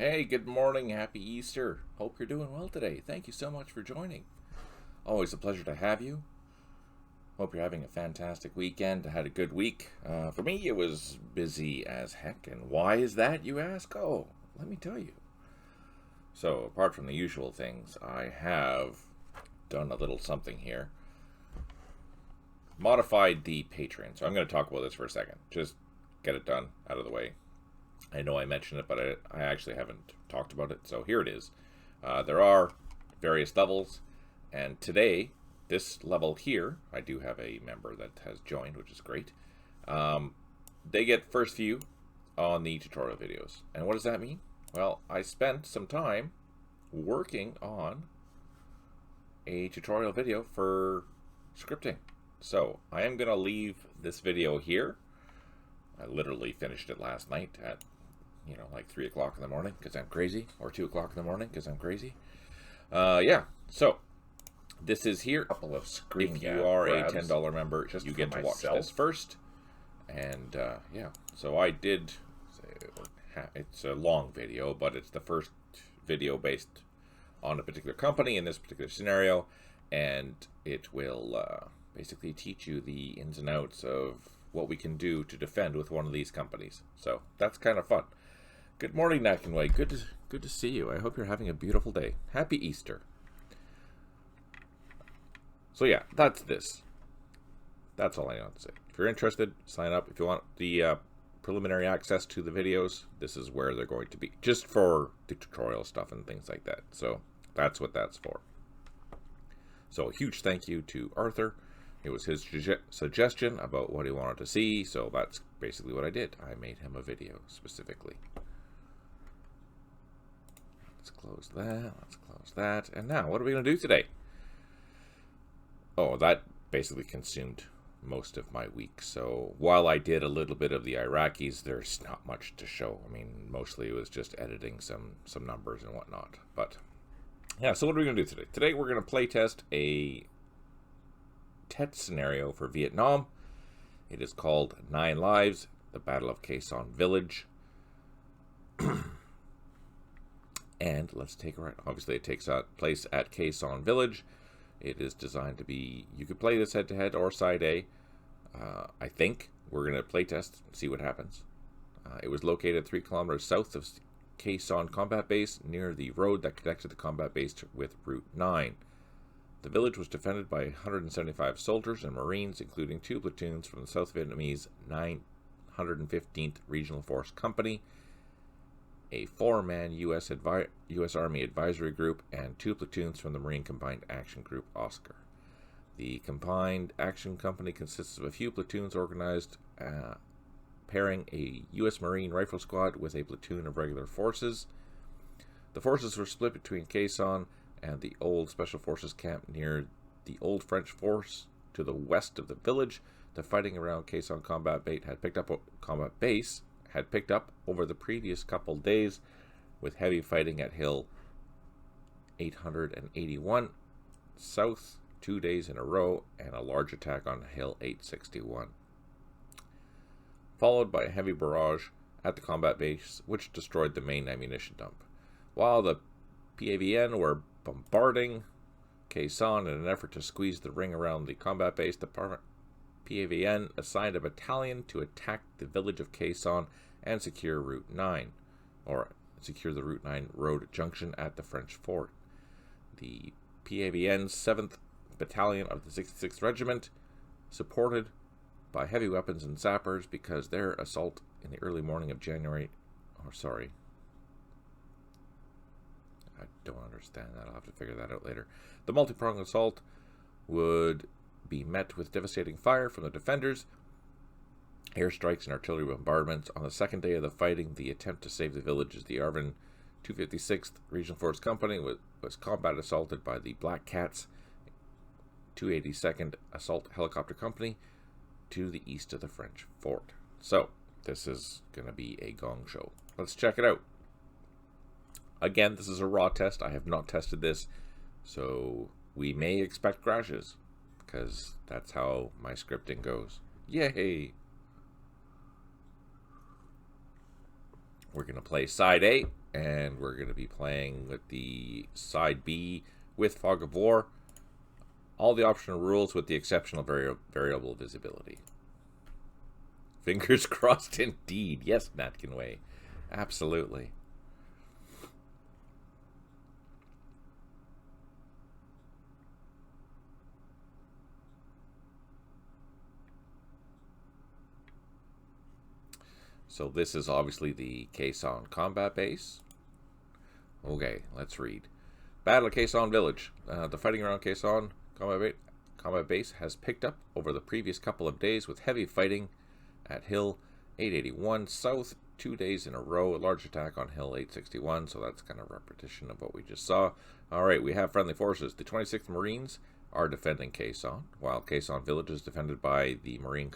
Hey, good morning. Happy Easter. Hope you're doing well today. Thank you so much for joining. Always a pleasure to have you. Hope you're having a fantastic weekend. I had a good week. For me, it was busy as heck. And why is that, you ask? Oh, let me tell you. So, apart from the usual things, I have done a little something here. Modified the Patreon. So I'm going to talk about this for a second. Just get it done, out of the way. I know I mentioned it, but I actually haven't talked about it, so here it is. There are various levels, and today, this level here, I do have a member that has joined, which is great. They get first view on the tutorial videos. And what does that mean? Well, I spent some time working on a tutorial video for scripting. So, I am going to leave this video here. I literally finished it last night at like 3 o'clock in the morning because I'm crazy, or 2 o'clock in the morning because I'm crazy. Yeah, so this is here. A couple of screen if you are a $10 member, just you get to watch this first. And yeah, so I did. It's a long video, but it's the first video based on a particular company in this particular scenario, and it will basically teach you the ins and outs of what we can do to defend with one of these companies. So that's kind of fun. Good morning, Natkinway. Good to see you. I hope you're having a beautiful day. Happy Easter. So yeah, that's this. That's all I want to say. If you're interested, sign up. If you want the preliminary access to the videos, this is where they're going to be. Just for the tutorial stuff and things like that. So that's what that's for. So a huge thank you to Arthur. It was his suggestion about what he wanted to see, so that's basically what I did. I made him a video specifically. Let's close that, let's close that. And now, what are we going to do today? Oh, that basically consumed most of my week. So while I did a little bit of the Iraqis, there's not much to show. I mean, mostly it was just editing some numbers and whatnot. But yeah, so what are we going to do today? Today we're going to play test a TET scenario for Vietnam. It is called 9 Lives, the Battle of Khe Sanh Village. And let's take a right. Obviously, it takes place at Khe Sanh Village. It is designed to be, you could play this head-to-head or side A. I think we're going to play test, see what happens. It was located 3 kilometers south of Khe Sanh Combat Base, near the road that connected the combat base with Route 9. The village was defended by 175 soldiers and Marines, including 2 platoons from the South Vietnamese 915th Regional Force Company, a 4-man U.S. Army Advisory Group, and 2 platoons from the Marine Combined Action Group Oscar. The Combined Action Company consists of a few platoons organized, pairing a U.S. Marine Rifle Squad with a platoon of regular forces. The forces were split between Khe Sanh and the old Special Forces camp near the old French force to the west of the village. The fighting around Khe Sanh Combat Base had picked up over the previous couple days, with heavy fighting at Hill 881 south 2 days in a row, and a large attack on Hill 861, followed by a heavy barrage at the combat base, which destroyed the main ammunition dump. While the PAVN were bombarding Khe Sanh in an effort to squeeze the ring around the combat base, the PAVN assigned a battalion to attack the village of Khe Sanh and secure Route 9, or secure the Route 9 road junction at the French fort. The PAVN's 7th Battalion of the 66th Regiment, supported by heavy weapons and sappers, because their assault in the early morning of I don't understand that. I'll have to figure that out later. The multi-pronged assault would be met with devastating fire from the defenders, airstrikes and artillery bombardments. On the second day of the fighting, the attempt to save the village as the Arvin 256th Regional Force Company was combat assaulted by the Black Cats 282nd Assault Helicopter Company to the east of the French fort. So, this is going to be a gong show. Let's check it out. Again, this is a raw test. I have not tested this, so we may expect crashes, because that's how my scripting goes. Yay! We're going to play side A. and we're going to be playing with the side B with Fog of War. All the optional rules with the exception of variable visibility. Fingers crossed indeed. Yes, Natkin Way. Absolutely. So this is obviously the Quezon combat base. Okay, let's read. Battle of Quezon Village. The fighting around Quezon combat base has picked up over the previous couple of days with heavy fighting at Hill 881 South 2 days in a row. A large attack on Hill 861, so that's kind of a repetition of what we just saw. Alright, we have friendly forces. The 26th Marines are defending Quezon, while Quezon Village is defended by the Marine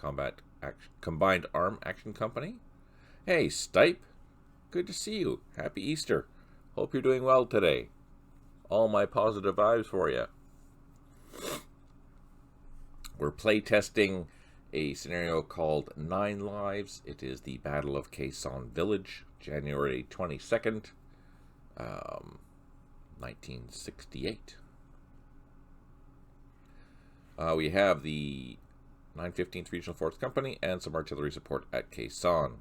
Combined Arm Action Company. Hey, Stipe. Good to see you. Happy Easter. Hope you're doing well today. All my positive vibes for you. We're playtesting a scenario called 9 Lives. It is the Battle of Quezon Village, January 22nd, 1968. We have the 915th Regional Force Company and some artillery support at Quezon.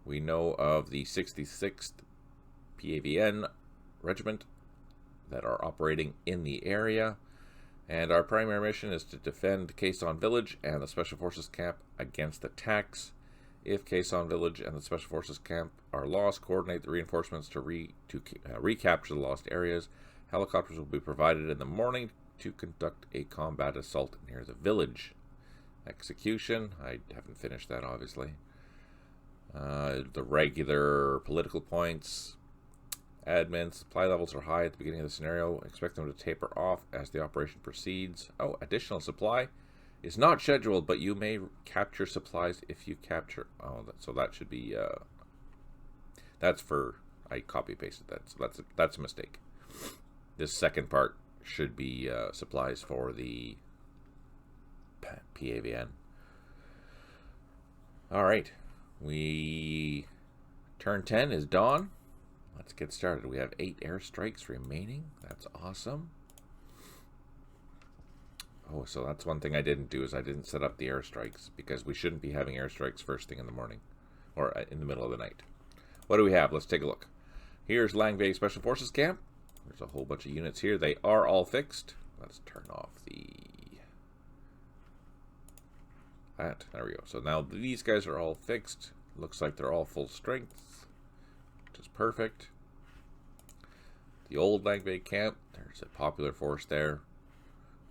We know of the 66th PAVN Regiment that are operating in the area. And our primary mission is to defend Quezon Village and the Special Forces Camp against attacks. If Quezon Village and the Special Forces Camp are lost, coordinate the reinforcements to recapture the lost areas. Helicopters will be provided in the morning to conduct a combat assault near the village. Execution. I haven't finished that, obviously. The regular political points. Admin, supply levels are high at the beginning of the scenario. Expect them to taper off as the operation proceeds. Oh, additional supply is not scheduled, but you may capture supplies if you capture. Oh, so that should be. That's for. I copy pasted that. So that's a mistake. This second part should be supplies for the PAVN. All right. Turn 10 is dawn. Let's get started. We have 8 airstrikes remaining. That's awesome. Oh, so that's one thing I didn't do is I didn't set up the airstrikes because we shouldn't be having airstrikes first thing in the morning or in the middle of the night. What do we have? Let's take a look. Here's Langbei Special Forces Camp. There's a whole bunch of units here. They are all fixed. Let's turn off that. There we go. So now these guys are all fixed. Looks like they're all full strength, which is perfect. The old Langbei camp, there's a popular force there.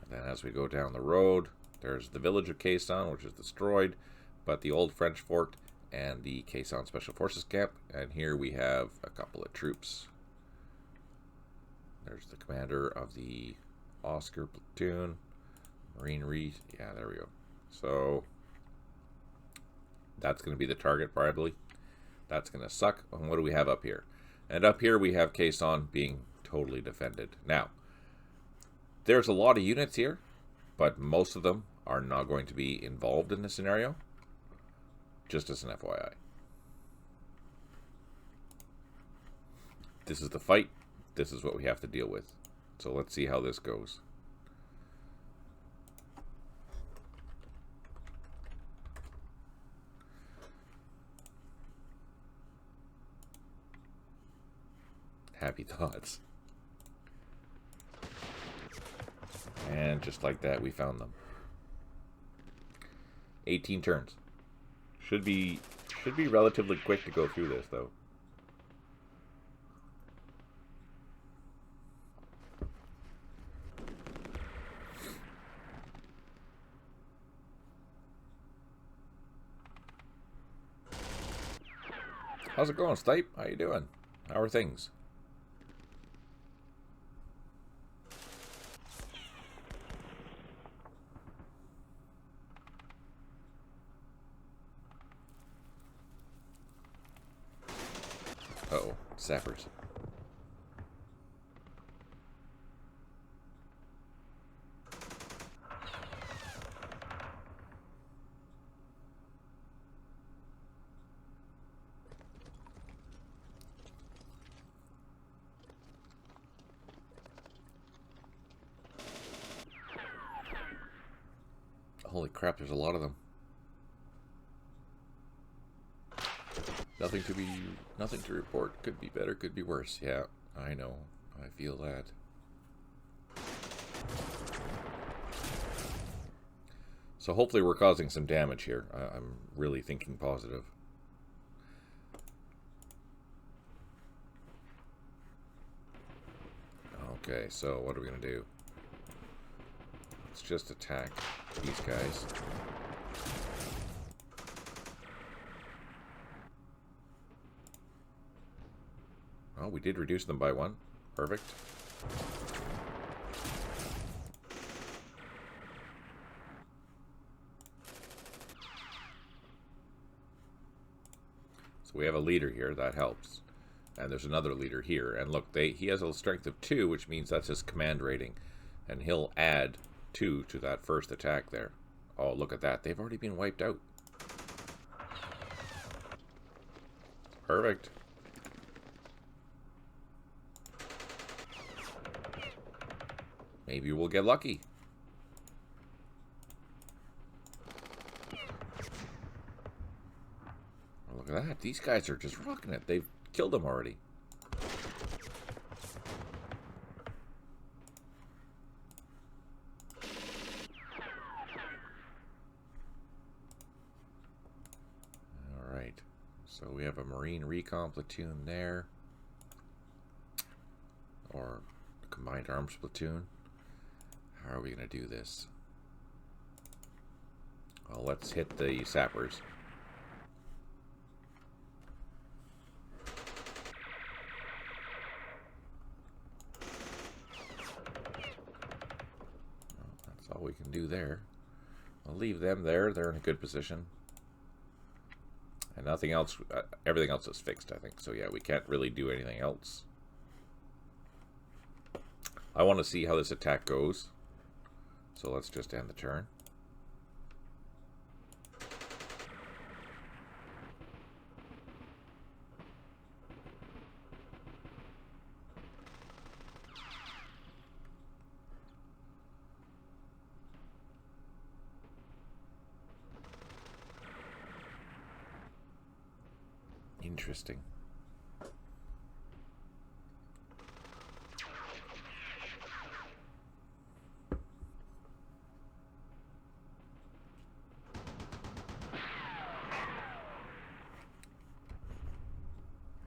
And then as we go down the road, there's the village of Quezon, which is destroyed, but the old French fort and the Quezon Special Forces camp. And here we have a couple of troops. There's the commander of the Oscar platoon, Marine yeah, there we go. So that's going to be the target, probably. That's going to suck. And what do we have up here? And up here we have Quezon being totally defended. Now, there's a lot of units here, but most of them are not going to be involved in the scenario. Just as an FYI. This is the fight. This is what we have to deal with. So let's see how this goes. Happy thoughts. And just like that, we found them. 18 turns. Should be relatively quick to go through this, though. How's it going, Stipe? How you doing? How are things? Uh-oh, sappers. Holy crap, there's a lot of them. Nothing to report. Could be better, could be worse. Yeah, I know. I feel that. So hopefully we're causing some damage here. I'm really thinking positive. Okay, so what are we going to do? Let's just attack these guys. Oh, we did reduce them by 1. Perfect. So we have a leader here. That helps. And there's another leader here. And look, he has a strength of 2, which means that's his command rating. And he'll add 2 to that first attack there. Oh, look at that. They've already been wiped out. Perfect. Maybe we'll get lucky. Oh, look at that. These guys are just rocking it. They've killed them already. Alright. So we have a Marine Recon platoon there. Or a Combined Arms platoon. How are we going to do this? Well, let's hit the sappers. Well, that's all we can do there. I'll leave them there. They're in a good position. And nothing else, everything else is fixed, I think. So yeah, we can't really do anything else. I want to see how this attack goes. So let's just end the turn. Interesting.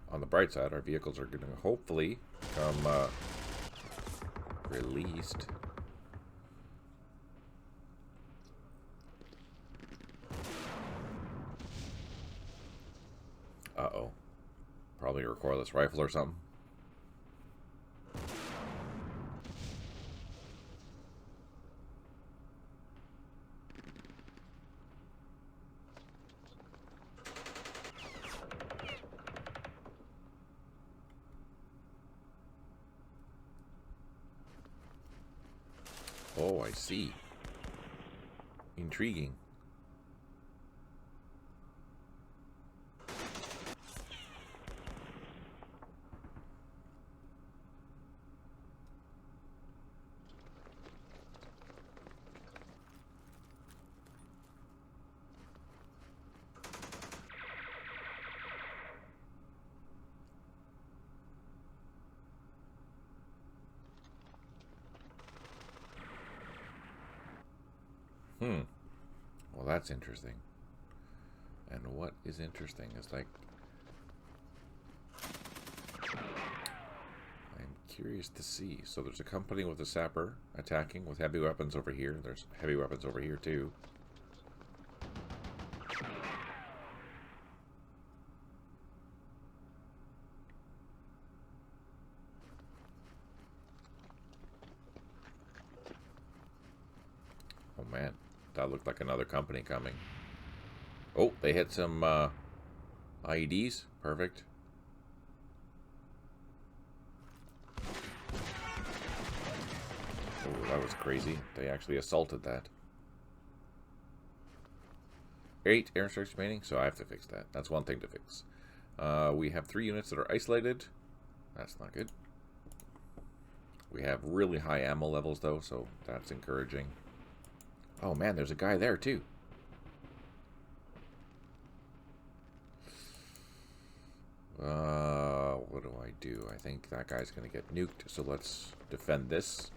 On the bright side, our vehicles are going to hopefully become released. Uh-oh. Probably a recoilless rifle or something. Oh, I see. Intriguing. Well, that's interesting. And what is interesting is, like, I'm curious to see. So there's a company with a sapper attacking with heavy weapons over here. There's heavy weapons over here too. Oh man, that looked like another company coming. Oh, they hit some IEDs. Perfect. Oh, that was crazy. They actually assaulted that. 8 airstrikes remaining, so I have to fix that. That's one thing to fix. We have 3 units that are isolated. That's not good. We have really high ammo levels, though, so that's encouraging. Oh man, there's a guy there too. What do I do? I think that guy's gonna get nuked, so let's defend this.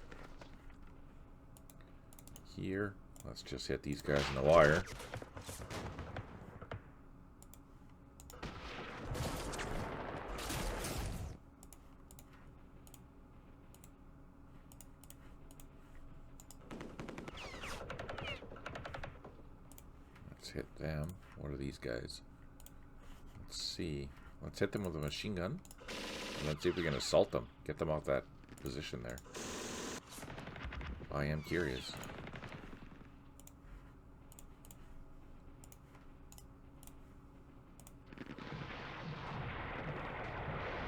Here. Let's just hit these guys in the wire. Let's hit them. What are these guys? Let's see. Let's hit them with a machine gun. And let's see if we can assault them. Get them off that position there. I am curious.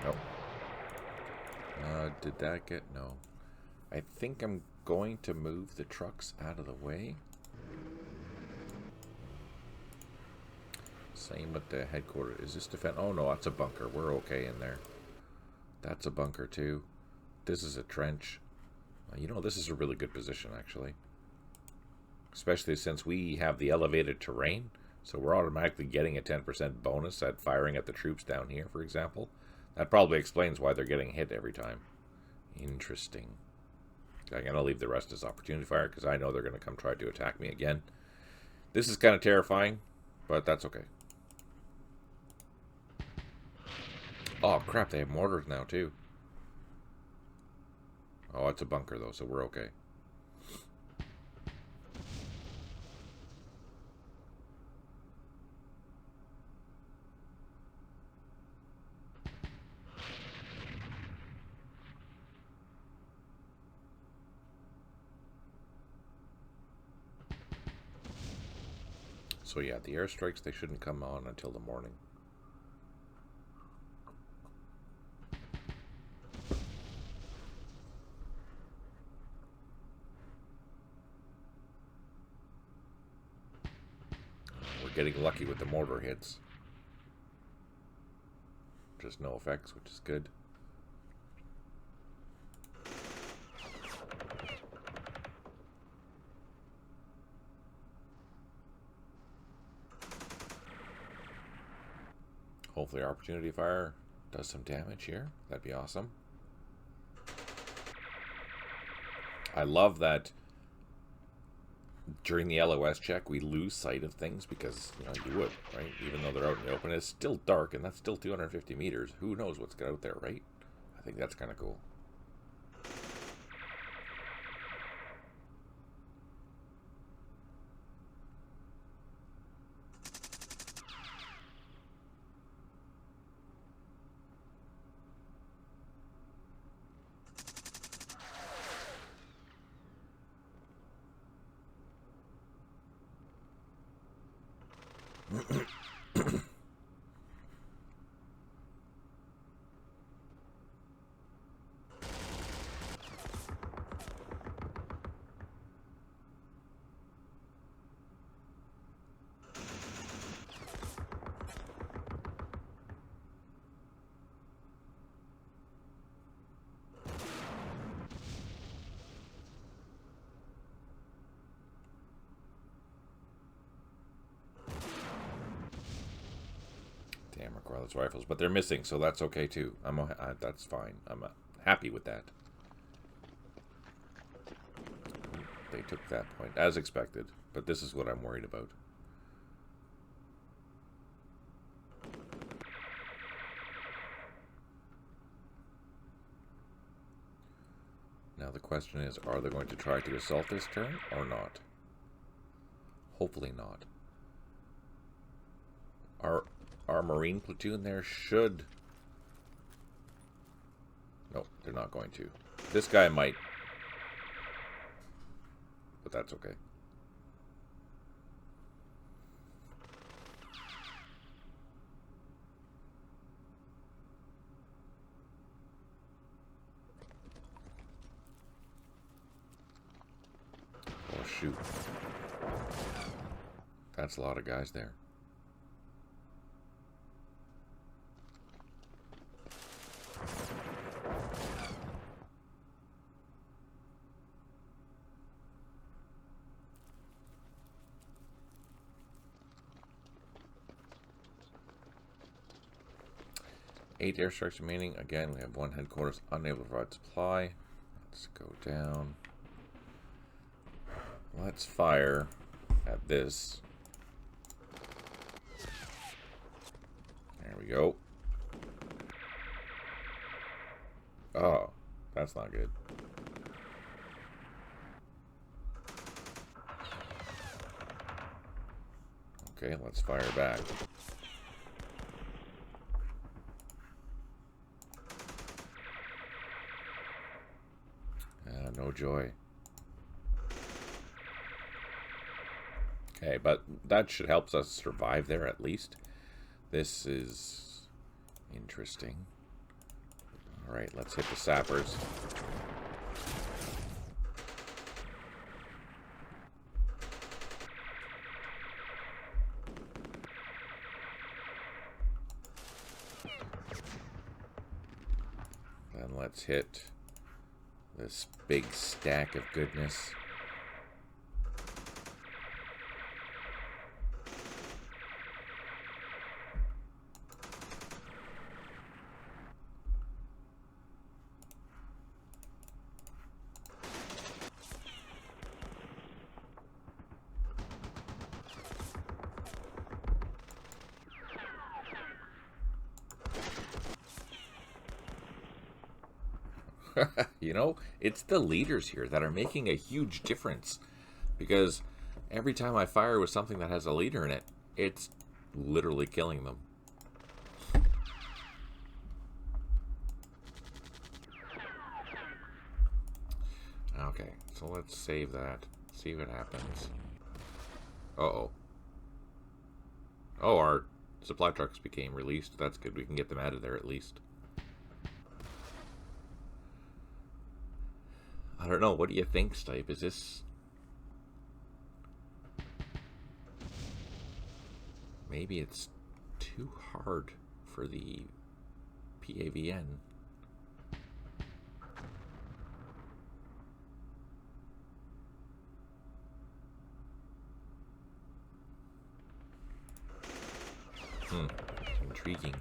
Nope. Did that get... No. I think I'm going to move the trucks out of the way. Same with the headquarters. Is this defense? Oh no, that's a bunker. We're okay in there. That's a bunker too. This is a trench. You know, this is a really good position actually. Especially since we have the elevated terrain. So we're automatically getting a 10% bonus at firing at the troops down here, for example. That probably explains why they're getting hit every time. Interesting. I'm going to leave the rest as opportunity fire because I know they're going to come try to attack me again. This is kind of terrifying, but that's okay. Oh, crap, they have mortars now, too. Oh, it's a bunker, though, so we're okay. So, yeah, the airstrikes, they shouldn't come on until the morning. Getting lucky with the mortar hits. Just no effects, which is good. Hopefully opportunity fire does some damage here. That'd be awesome. I love that during the LOS check, we lose sight of things because, you know, you would, right? Even though they're out in the open, it's still dark, and that's still 250 meters. Who knows what's out there, right? I think that's kind of cool. Damn, regardless rifles, but they're missing, so that's okay too. That's fine. I'm happy with that. They took that point, as expected, but this is what I'm worried about. Now the question is, are they going to try to assault this turn or not? Hopefully not. Our Marine platoon there should... No, they're not going to. This guy might. But that's okay. Oh, shoot. That's a lot of guys there. 8 airstrikes remaining. Again, we have 1 headquarters unable to provide supply. Let's go down. Let's fire at this. There we go. Oh, that's not good. Okay, let's fire back. No joy. Okay, but that should help us survive there at least. This is interesting. Alright, let's hit the sappers. Then let's hit this big stack of goodness. You know, it's the leaders here that are making a huge difference. Because every time I fire with something that has a leader in it, it's literally killing them. Okay, so let's save that. See what happens. Uh-oh. Oh, our supply trucks became released. That's good. We can get them out of there at least. I don't know. What do you think, Stipe? Is this... Maybe it's too hard for the PAVN. Intriguing.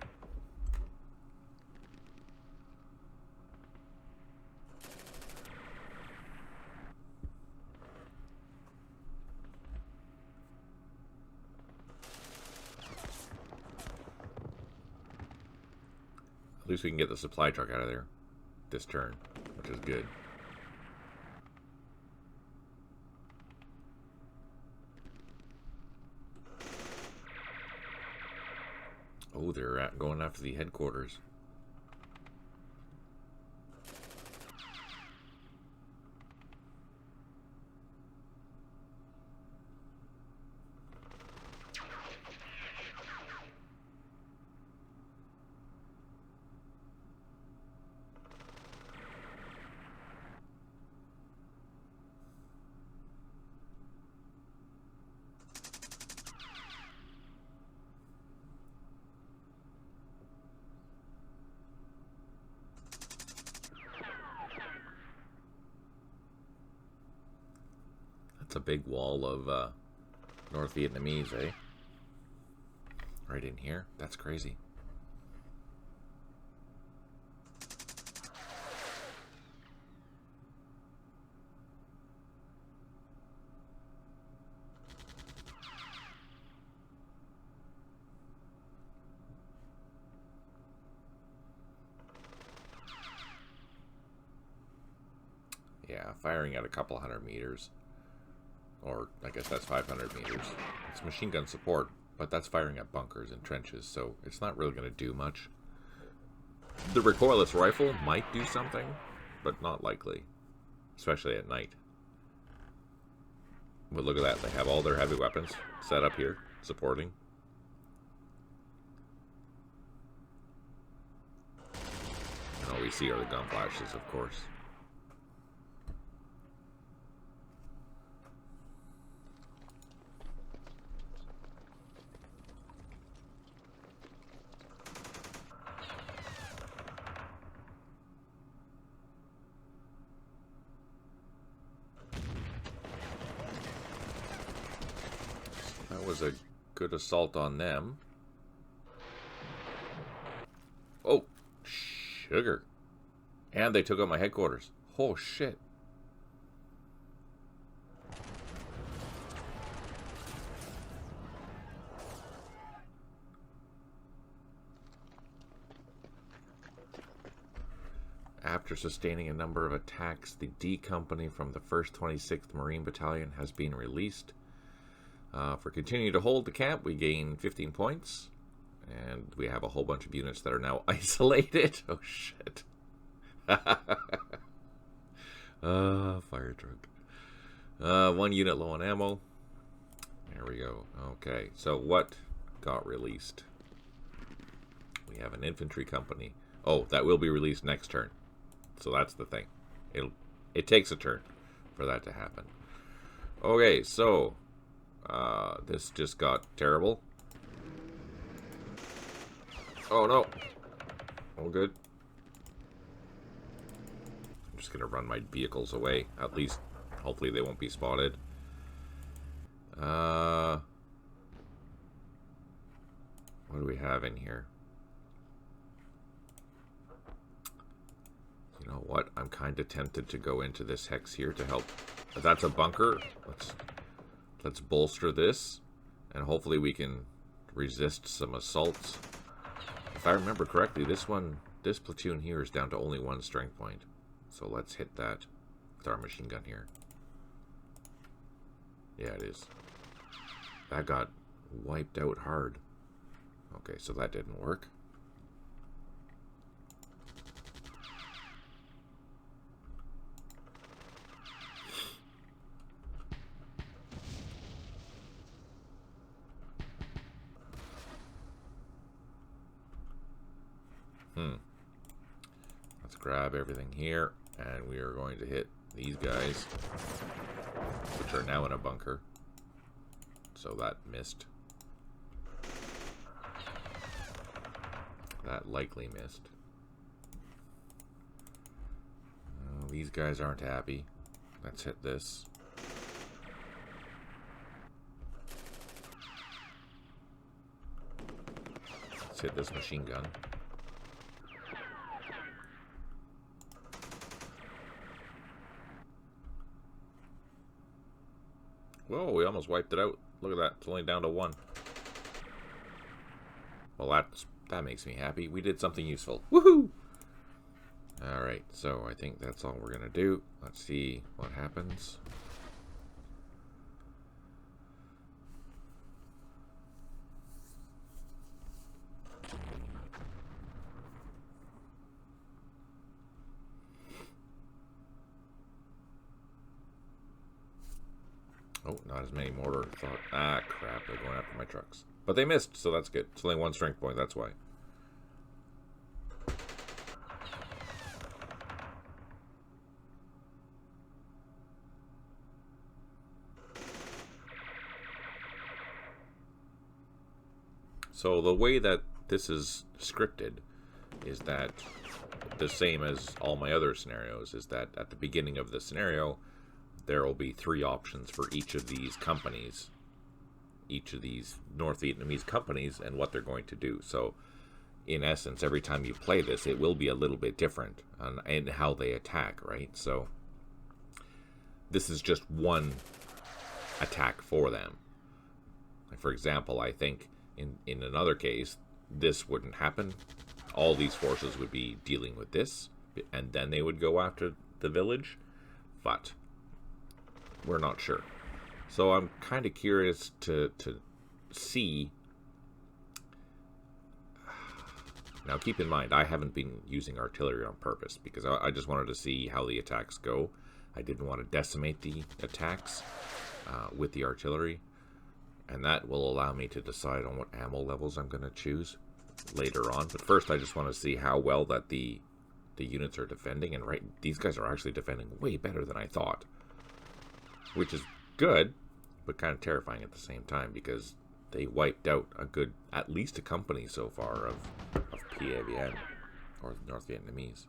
At least we can get the supply truck out of there this turn, which is good. Oh, they're going after the headquarters. That's a big wall of North Vietnamese, eh? Right in here? That's crazy. Yeah, firing at a couple 100 meters. Or, I guess that's 500 meters. It's machine gun support, but that's firing at bunkers and trenches, so it's not really going to do much. The recoilless rifle might do something, but not likely. Especially at night. But look at that, they have all their heavy weapons set up here, supporting. And all we see are the gun flashes, of course. That was a good assault on them. Oh, sugar. And they took out my headquarters. Oh, shit. After sustaining a number of attacks, the D Company from the 1st 26th Marine Battalion has been released. For continuing to hold the camp, we gain 15 points. And we have a whole bunch of units that are now isolated. Oh, shit. Fire truck. 1 unit low on ammo. There we go. Okay, so what got released? We have an infantry company. Oh, that will be released next turn. So that's the thing. It takes a turn for that to happen. Okay, so this just got terrible. Oh no. All good. I'm just gonna run my vehicles away. At least, hopefully they won't be spotted. What do we have in here? You know what? I'm kind of tempted to go into this hex here to help. If that's a bunker, let's bolster this, and hopefully we can resist some assaults. If I remember correctly, this platoon here is down to only 1 strength point. So let's hit that with our machine gun here. Yeah, it is. That got wiped out hard. Okay, so that didn't work. Let's grab everything here, and we are going to hit these guys, which are now in a bunker. So that missed. That likely missed. These guys aren't happy. Let's hit this. Let's hit this machine gun. Whoa, we almost wiped it out. Look at that. It's only down to 1. Well, that makes me happy. We did something useful. Woohoo! Alright, so I think that's all we're going to do. Let's see what happens. Oh, not as many mortar. Thought. Ah, crap. They're going after my trucks. But they missed, so that's good. It's only 1 strength point, that's why. So the way that this is scripted is that the same as all my other scenarios, is that at the beginning of the scenario, there will be 3 options for each of these companies, each of these North Vietnamese companies, and what they're going to do. So, in essence, every time you play this, it will be a little bit different in how they attack, right? So, this is just one attack for them. Like, for example, I think in another case, this wouldn't happen. All these forces would be dealing with this, and then they would go after the village. But we're not sure. So I'm kind of curious to see. Now keep in mind, I haven't been using artillery on purpose because I just wanted to see how the attacks go. I didn't want to decimate the attacks with the artillery. And that will allow me to decide on what ammo levels I'm going to choose later on. But first I just want to see how well that the units are defending. And right, these guys are actually defending way better than I thought. Which is good, but kind of terrifying at the same time, because they wiped out at least a company so far of PAVN, or North Vietnamese.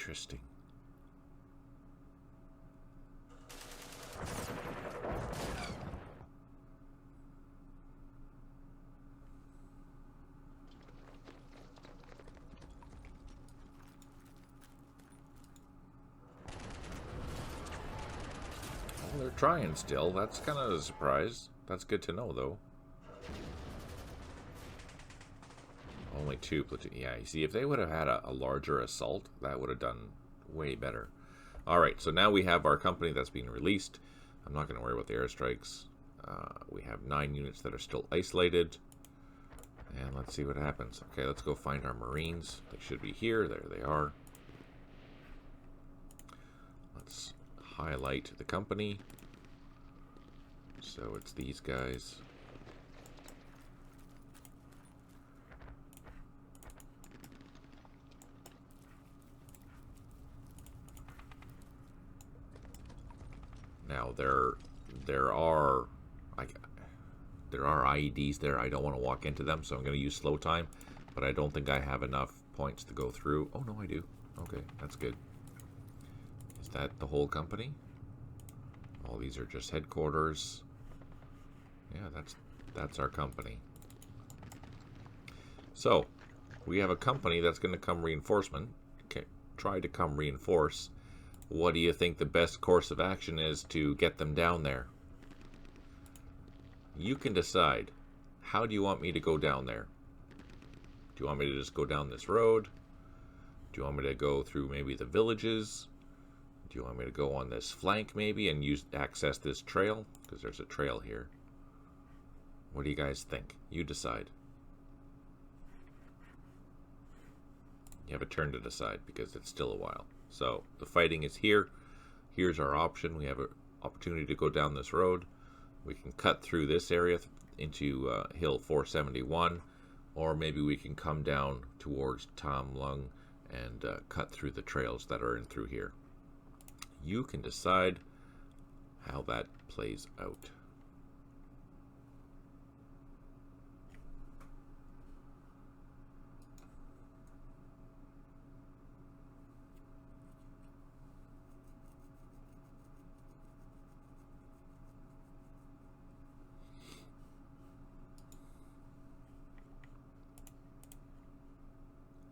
Interesting. Well, they're trying still. That's kind of a surprise. That's good to know, though. Only 2 platoon. Yeah, you see, if they would have had a larger assault, that would have done way better. Alright, so now we have our company that's being released. I'm not going to worry about the airstrikes. We have 9 units that are still isolated. And let's see what happens. Okay, let's go find our Marines. They should be here. There they are. Let's highlight the company. So it's these guys. Now there are IEDs there. I don't want to walk into them, so I'm going to use slow time. But I don't think I have enough points to go through. Oh no, I do. Okay, that's good. Is that the whole company? All these are just headquarters. Yeah, that's our company. So we have a company that's going to come reinforcement. Okay, try to come reinforce. What do you think the best course of action is to get them down there? You can decide. How do you want me to go down there? Do you want me to just go down this road? Do you want me to go through maybe the villages? Do you want me to go on this flank maybe and access this trail? Because there's a trail here. What do you guys think? You decide. You have a turn to decide because it's still a while. So the fighting is here. Here's our option. We have an opportunity to go down this road. We can cut through this area into Hill 471, or maybe we can come down towards Tom Lung and cut through the trails that are in through here. You can decide how that plays out.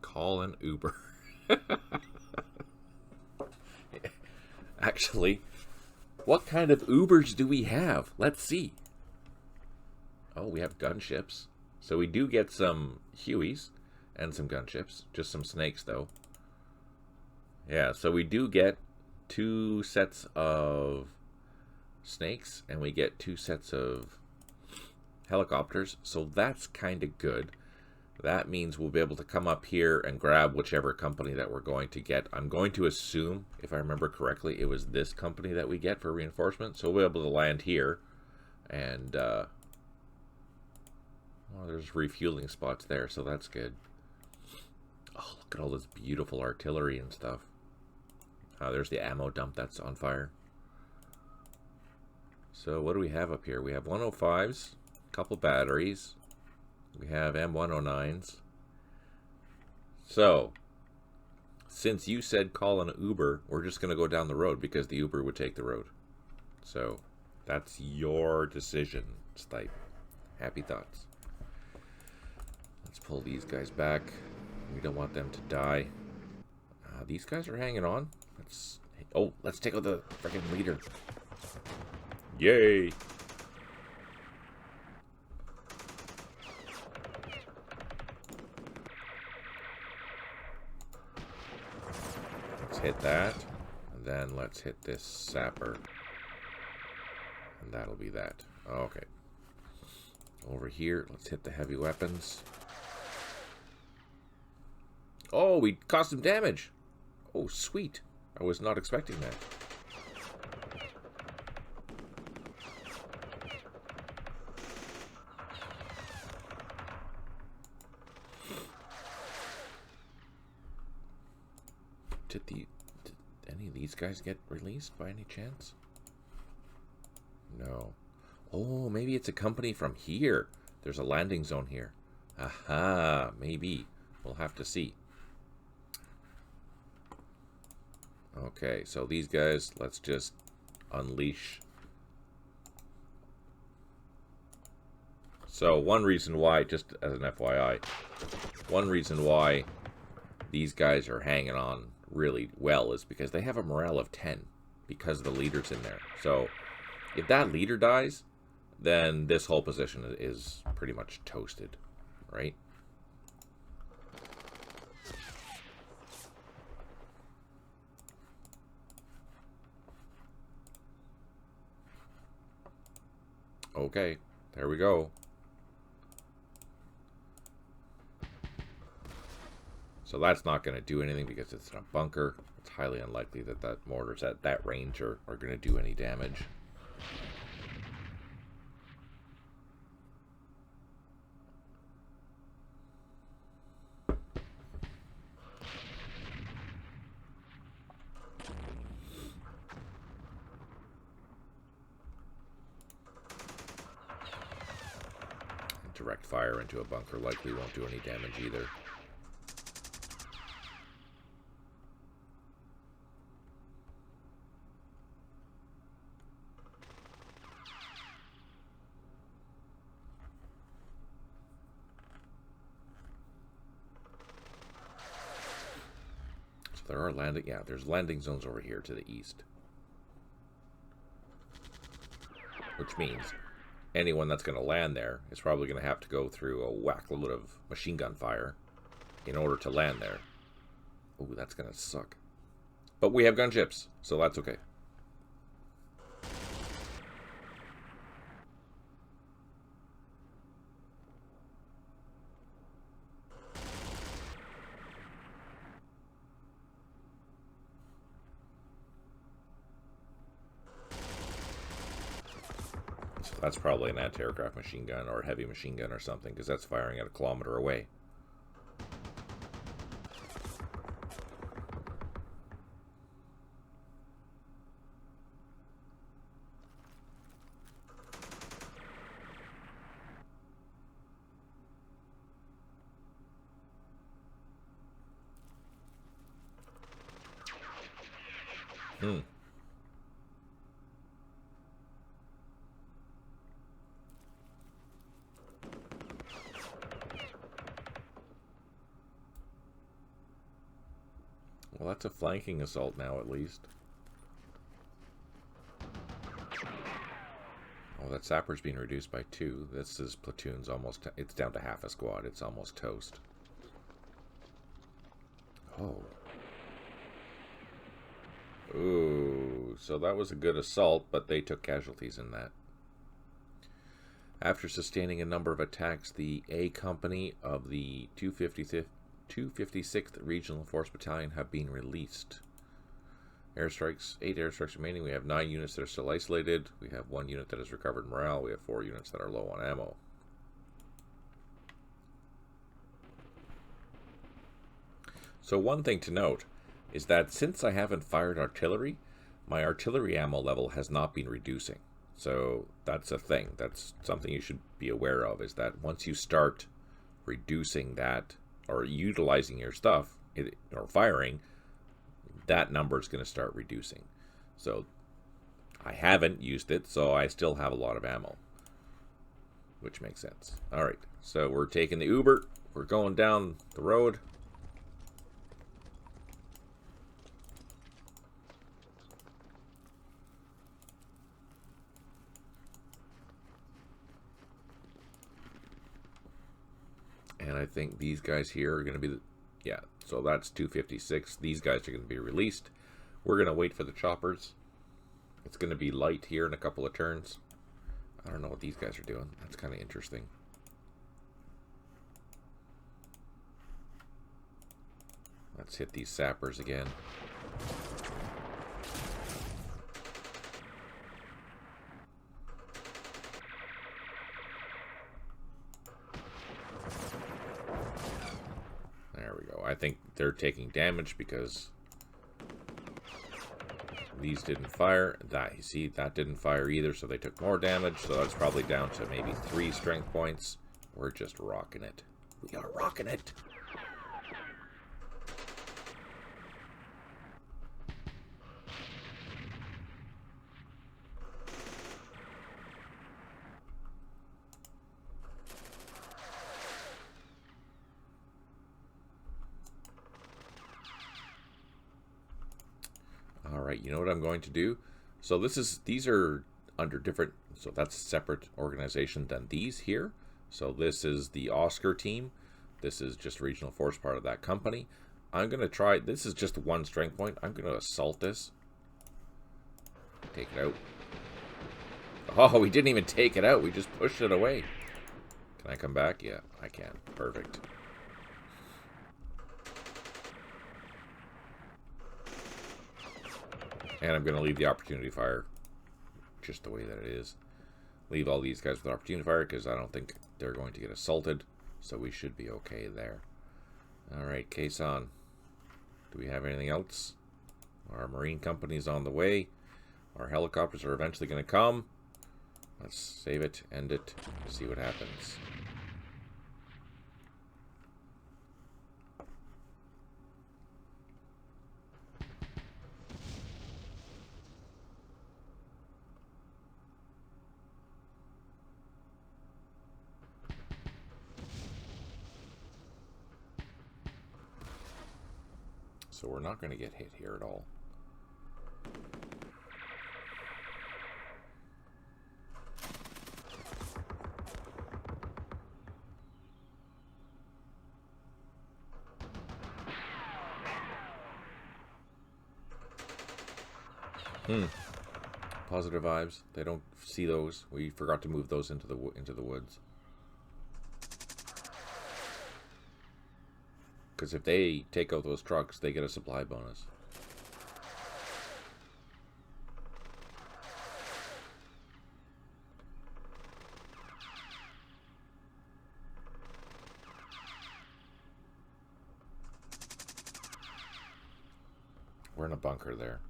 Call an Uber. Actually, what kind of Ubers do we have? Let's see. Oh, we have gunships. So we do get some Hueys and some gunships. Just some snakes, though. Yeah, so we do get 2 sets of snakes, and we get 2 sets of helicopters. So that's kind of good. That means we'll be able to come up here and grab whichever company that we're going to get. I'm going to assume, if I remember correctly, it was this company that we get for reinforcement. So we'll be able to land here. And, well, there's refueling spots there, so that's good. Oh, look at all this beautiful artillery and stuff. There's the ammo dump that's on fire. So what do we have up here? We have 105s, a couple batteries. We have M109s. So, since you said call an Uber, we're just going to go down the road because the Uber would take the road. So, that's your decision, Stipe. Happy thoughts. Let's pull these guys back. We don't want them to die. These guys are hanging on. Let's take out the freaking leader. Yay! Hit that, and then let's hit this sapper, and that'll be that. Okay, over here, let's hit the heavy weapons. Oh, we caused some damage. Oh, sweet. I was not expecting that. Did any of these guys get released by any chance? No. Oh, maybe it's a company from here. There's a landing zone here. Aha, maybe. We'll have to see. Okay, so these guys, let's just unleash. So one reason why, just as an FYI, one reason why these guys are hanging on really well is because they have a morale of 10 because the leader's in there. So if that leader dies, then this whole position is pretty much toasted, right? Okay, there we go. So that's not going to do anything because it's in a bunker. It's highly unlikely that mortars at that range are going to do any damage. Direct fire into a bunker likely won't do any damage either. So there are there's landing zones over here to the east. Which means anyone that's going to land there is probably going to have to go through a whack load of machine gun fire in order to land there. Ooh, that's going to suck. But we have gunships, so that's okay. That's probably an anti-aircraft machine gun or a heavy machine gun or something, because that's firing at a kilometer away. Well, that's a flanking assault now, at least. Oh, that sapper's being reduced by 2. This is platoon's almost... It's down to half a squad. It's almost toast. Oh. Ooh, so that was a good assault, but they took casualties in that. After sustaining a number of attacks, the A Company of the 256th Regional Force Battalion have been released. Airstrikes, 8 airstrikes remaining. We have 9 units that are still isolated. We have 1 unit that has recovered morale. We have 4 units that are low on ammo. So one thing to note is that since I haven't fired artillery, my artillery ammo level has not been reducing. So that's a thing. That's something you should be aware of, is that once you start reducing that or utilizing your stuff or firing, that number is going to start reducing. So I haven't used it, so I still have a lot of ammo, which makes sense. All right, so we're taking the Uber. We're going down the road. And I think these guys here are going to be, yeah, so that's 256. These guys are going to be released. We're going to wait for the choppers. It's going to be light here in a couple of turns. I don't know what these guys are doing. That's kind of interesting. Let's hit these sappers again. I think they're taking damage because these didn't fire. That, you see, that didn't fire either, so they took more damage. So that's probably down to maybe 3 strength points. We're just rocking it. We are rocking it. Alright, you know what I'm going to do? So these are under different, so that's a separate organization than these here. So this is the Oscar team. This is just regional force, part of that company. I'm going to try, this is just one strength point. I'm going to assault this. Take it out. Oh, we didn't even take it out. We just pushed it away. Can I come back? Yeah, I can. Perfect. And I'm going to leave the opportunity fire just the way that it is. Leave all these guys with opportunity fire because I don't think they're going to get assaulted. So we should be okay there. Alright, case on. Do we have anything else? Our marine company's on the way. Our helicopters are eventually going to come. Let's save it, end it, see what happens. So we're not going to get hit here at all. Positive vibes. They don't see those. We forgot to move those into the woods. Because if they take out those trucks, they get a supply bonus. We're in a bunker there.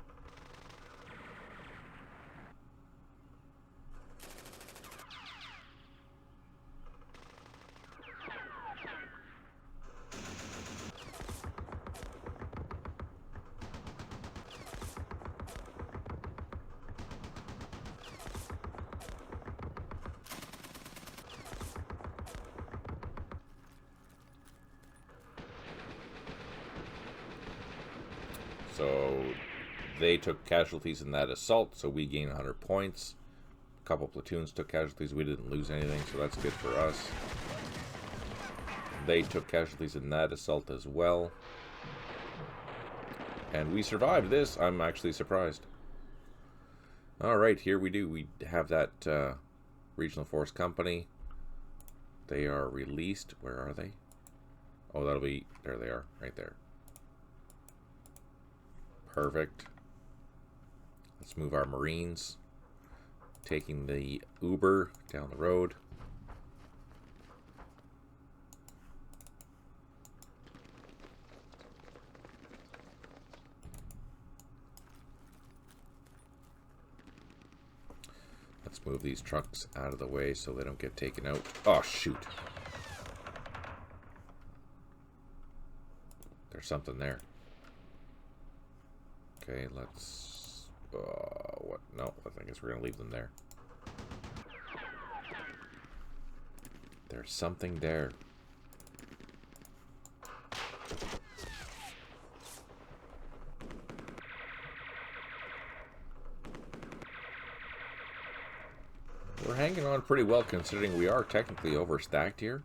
So they took casualties in that assault, so we gain 100 points. A couple platoons took casualties. We didn't lose anything, so that's good for us. They took casualties in that assault as well. And we survived this. I'm actually surprised. Alright, here we do. We have that regional force company. They are released. Where are they? Oh, that'll be... There they are. Right there. Perfect. Let's move our Marines. Taking the Uber down the road. Let's move these trucks out of the way so they don't get taken out. Oh, shoot. There's something there. Okay, let's... what? No, I guess we're going to leave them there. There's something there. We're hanging on pretty well considering we are technically overstacked here.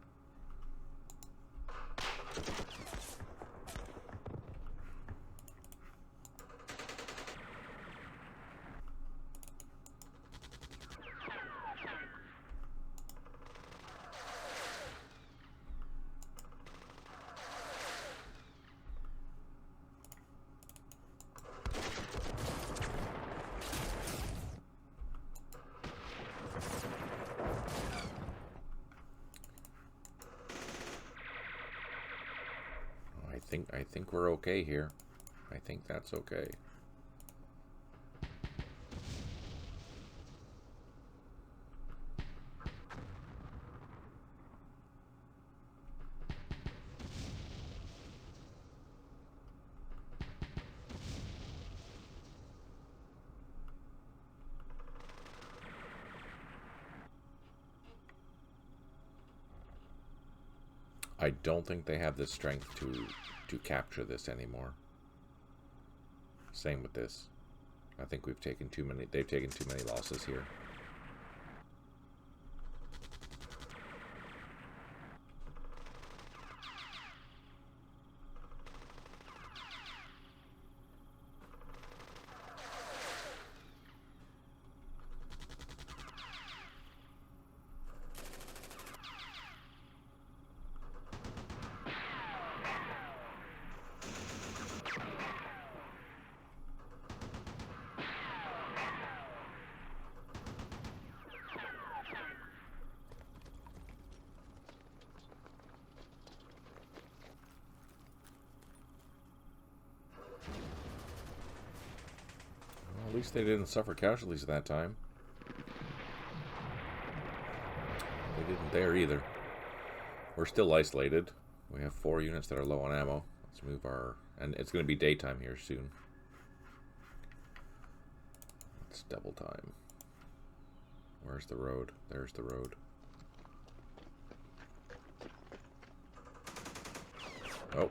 I think we're okay here. I think that's okay. I don't think they have the strength to capture this anymore. Same with this. I think we've taken too many. They've taken too many losses here. At least they didn't suffer casualties that time. They didn't there either. We're still isolated. We have 4 units that are low on ammo. Let's move our... And it's going to be daytime here soon. It's double time. Where's the road? There's the road. Oh.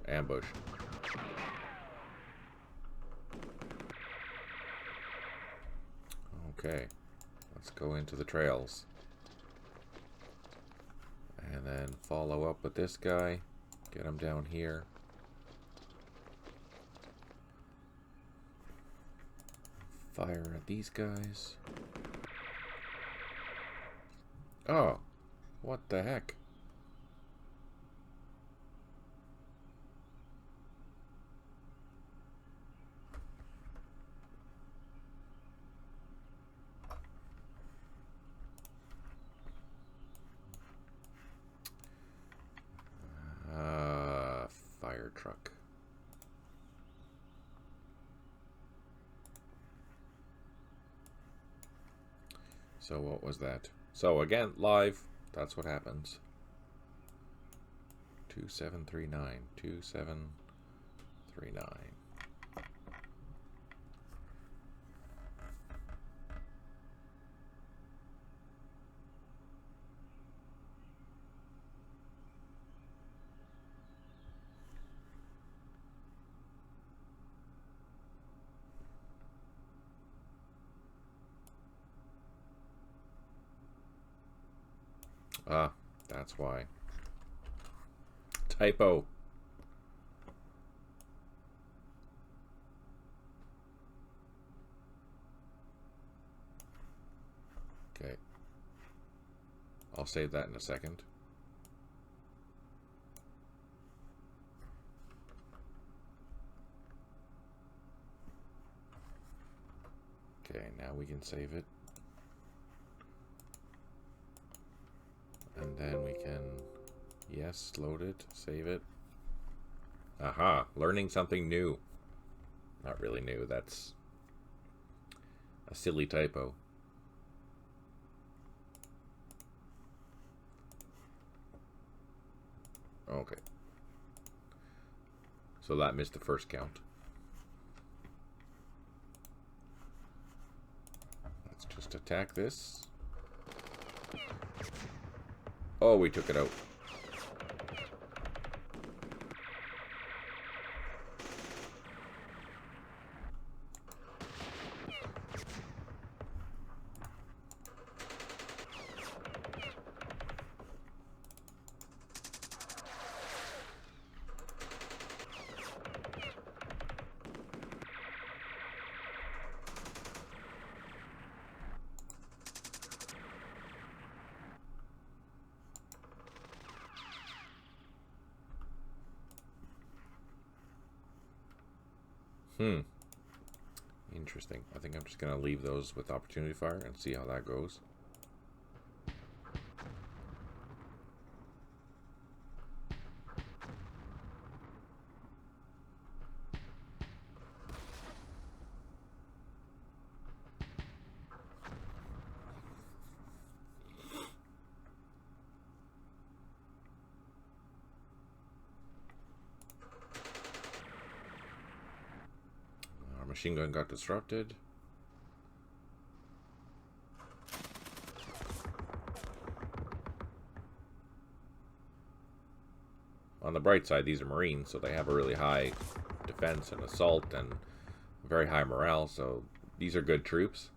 Ambush. Okay. Let's go into the trails. And then follow up with this guy. Get him down here. Fire at these guys. Oh. What the heck? Fire truck. So what was that? So again, live. That's what happens. 2739. 2739. Ah, that's why. Typo. Okay. I'll save that in a second. Okay, now we can save it. And then we can, yes, load it, save it. Aha, learning something new. Not really new, that's a silly typo. Okay. So that missed the first count. Let's just attack this. Oh, we took it out. Interesting. I think I'm just going to leave those with opportunity fire and see how that goes. Machine gun got disrupted. On the bright side, these are Marines, so they have a really high defense and assault and very high morale, so these are good troops.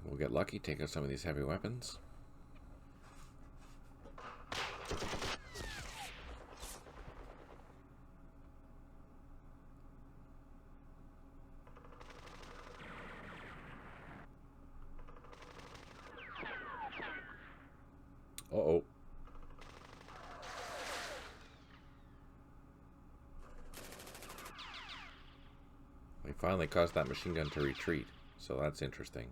We'll get lucky, take out some of these heavy weapons. Uh-oh. We finally caused that machine gun to retreat, so that's interesting.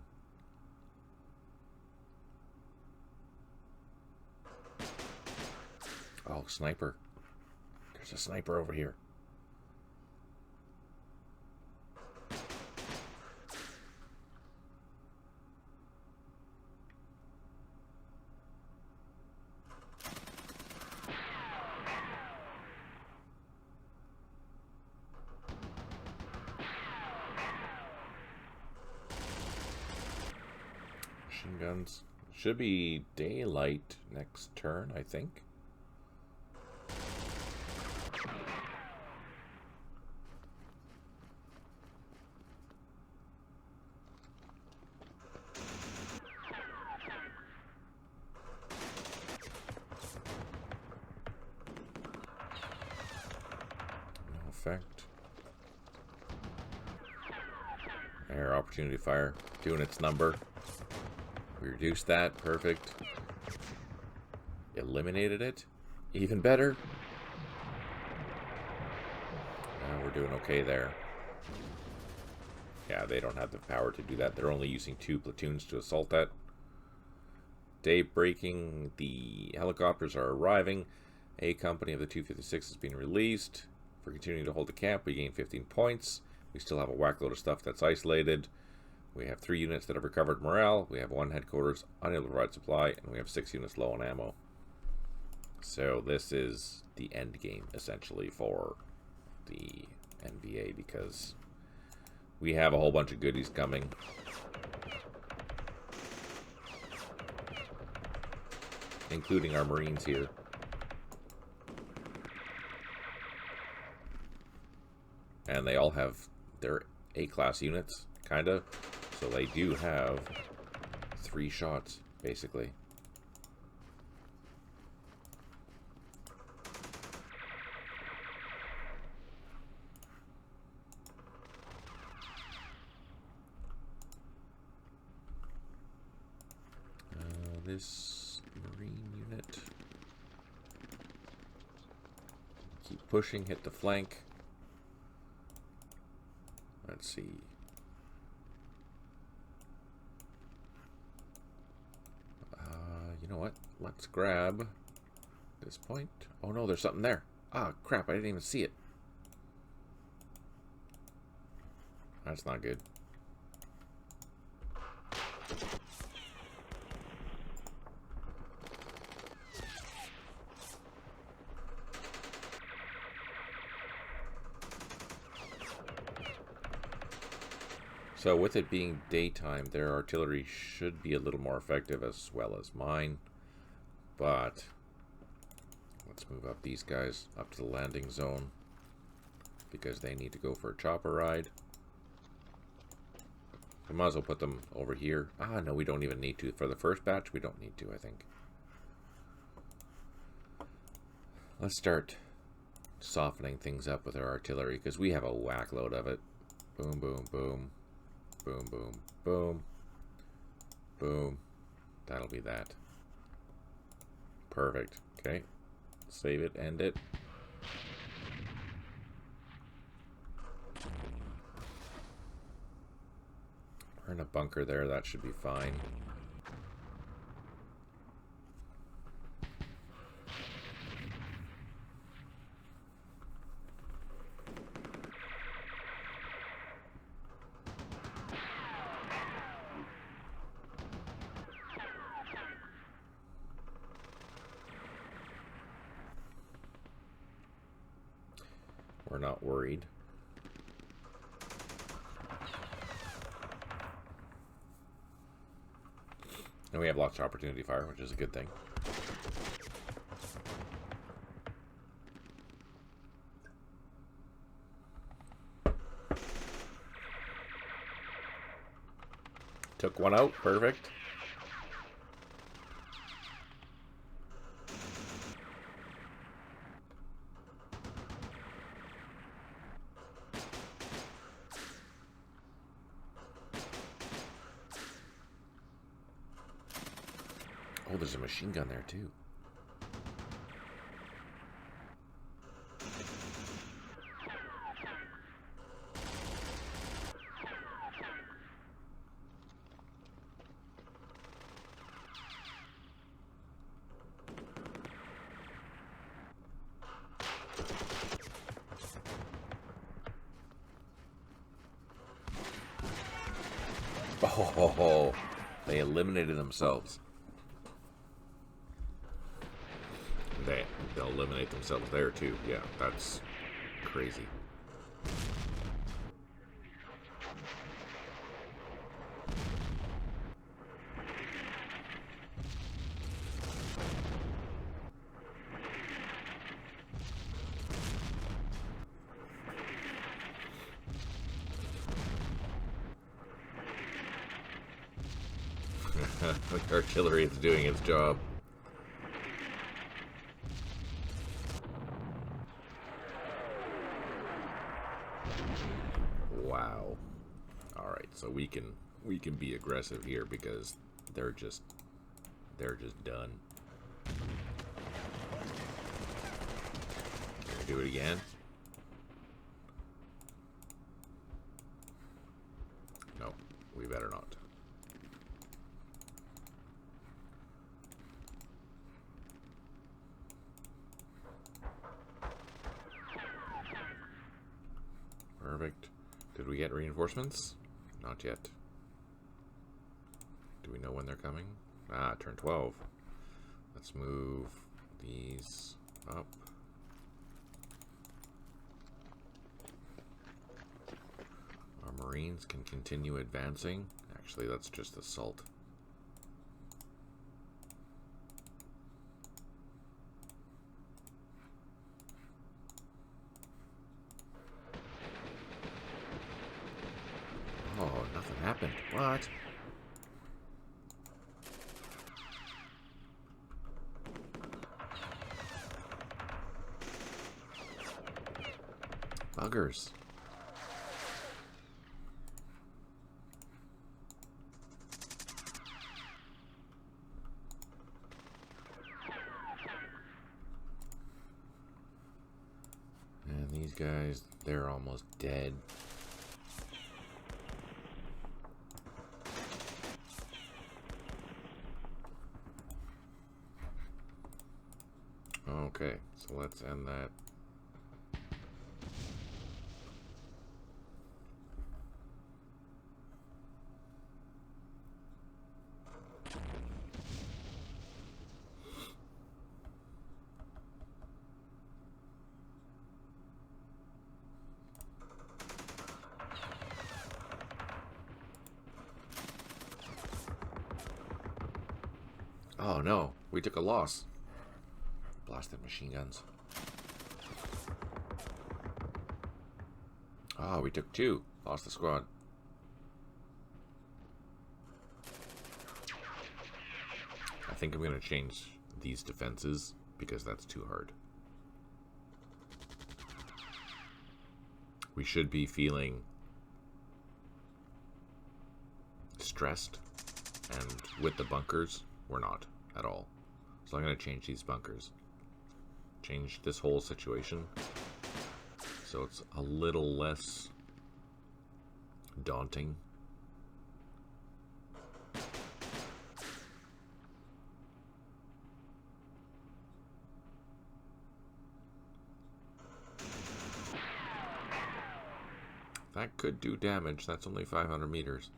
Oh, sniper. There's a sniper over here. Machine guns. Should be daylight next turn, I think. Effect. There, opportunity fire doing its number. We reduced that, perfect. Eliminated it, even better. We're doing okay there. Yeah, they don't have the power to do that. They're only using 2 platoons to assault that. Day breaking. The helicopters are arriving. A company of the 256 has been released. For continuing to hold the camp, we gain 15 points. We still have a whack load of stuff that's isolated. We have 3 units that have recovered morale. We have 1 headquarters unable to provide supply, and we have 6 units low on ammo. So this is the end game, essentially, for the NVA, because we have a whole bunch of goodies coming. Including our Marines here. And they all have their A-class units, kind of. So they do have 3 shots, basically. This Marine unit. Keep pushing, hit the flank. Let's see. You know what? Let's grab this point. Oh no, there's something there. Ah, crap, I didn't even see it. That's not good. So with it being daytime, their artillery should be a little more effective as well as mine. But let's move up these guys up to the landing zone because they need to go for a chopper ride. I might as well put them over here. Ah, no, we don't even need to. For the first batch, we don't need to, I think. Let's start softening things up with our artillery because we have a whack load of it. Boom, boom, boom. Boom, boom, boom. Boom. That'll be that. Perfect. Okay. Save it, end it. We're in a bunker there. That should be fine. We're not worried. And we have lots of opportunity fire, which is a good thing. Took one out. Perfect. Oh, there's a machine gun there, too. Oh, they eliminated themselves. They'll eliminate themselves there too. Yeah, that's crazy. The artillery is doing its job. Wow. All right, so we can be aggressive here because they're just done. Can we do it again? No, we better not. Perfect. Did we get reinforcements? Not yet. Do we know when they're coming? Ah, turn 12. Let's move these up. Our Marines can continue advancing. Actually, that's just assault. Oh, nothing happened. What? Buggers. And these guys, they're almost dead. Okay, so let's end that. Oh no, we took a loss. Blasted machine guns. Oh, we took 2. Lost the squad. I think I'm going to change these defenses because that's too hard. We should be feeling stressed, and with the bunkers, we're not at all. So I'm going to change these bunkers. Change this whole situation so it's a little less daunting. That could do damage. That's only 500 meters.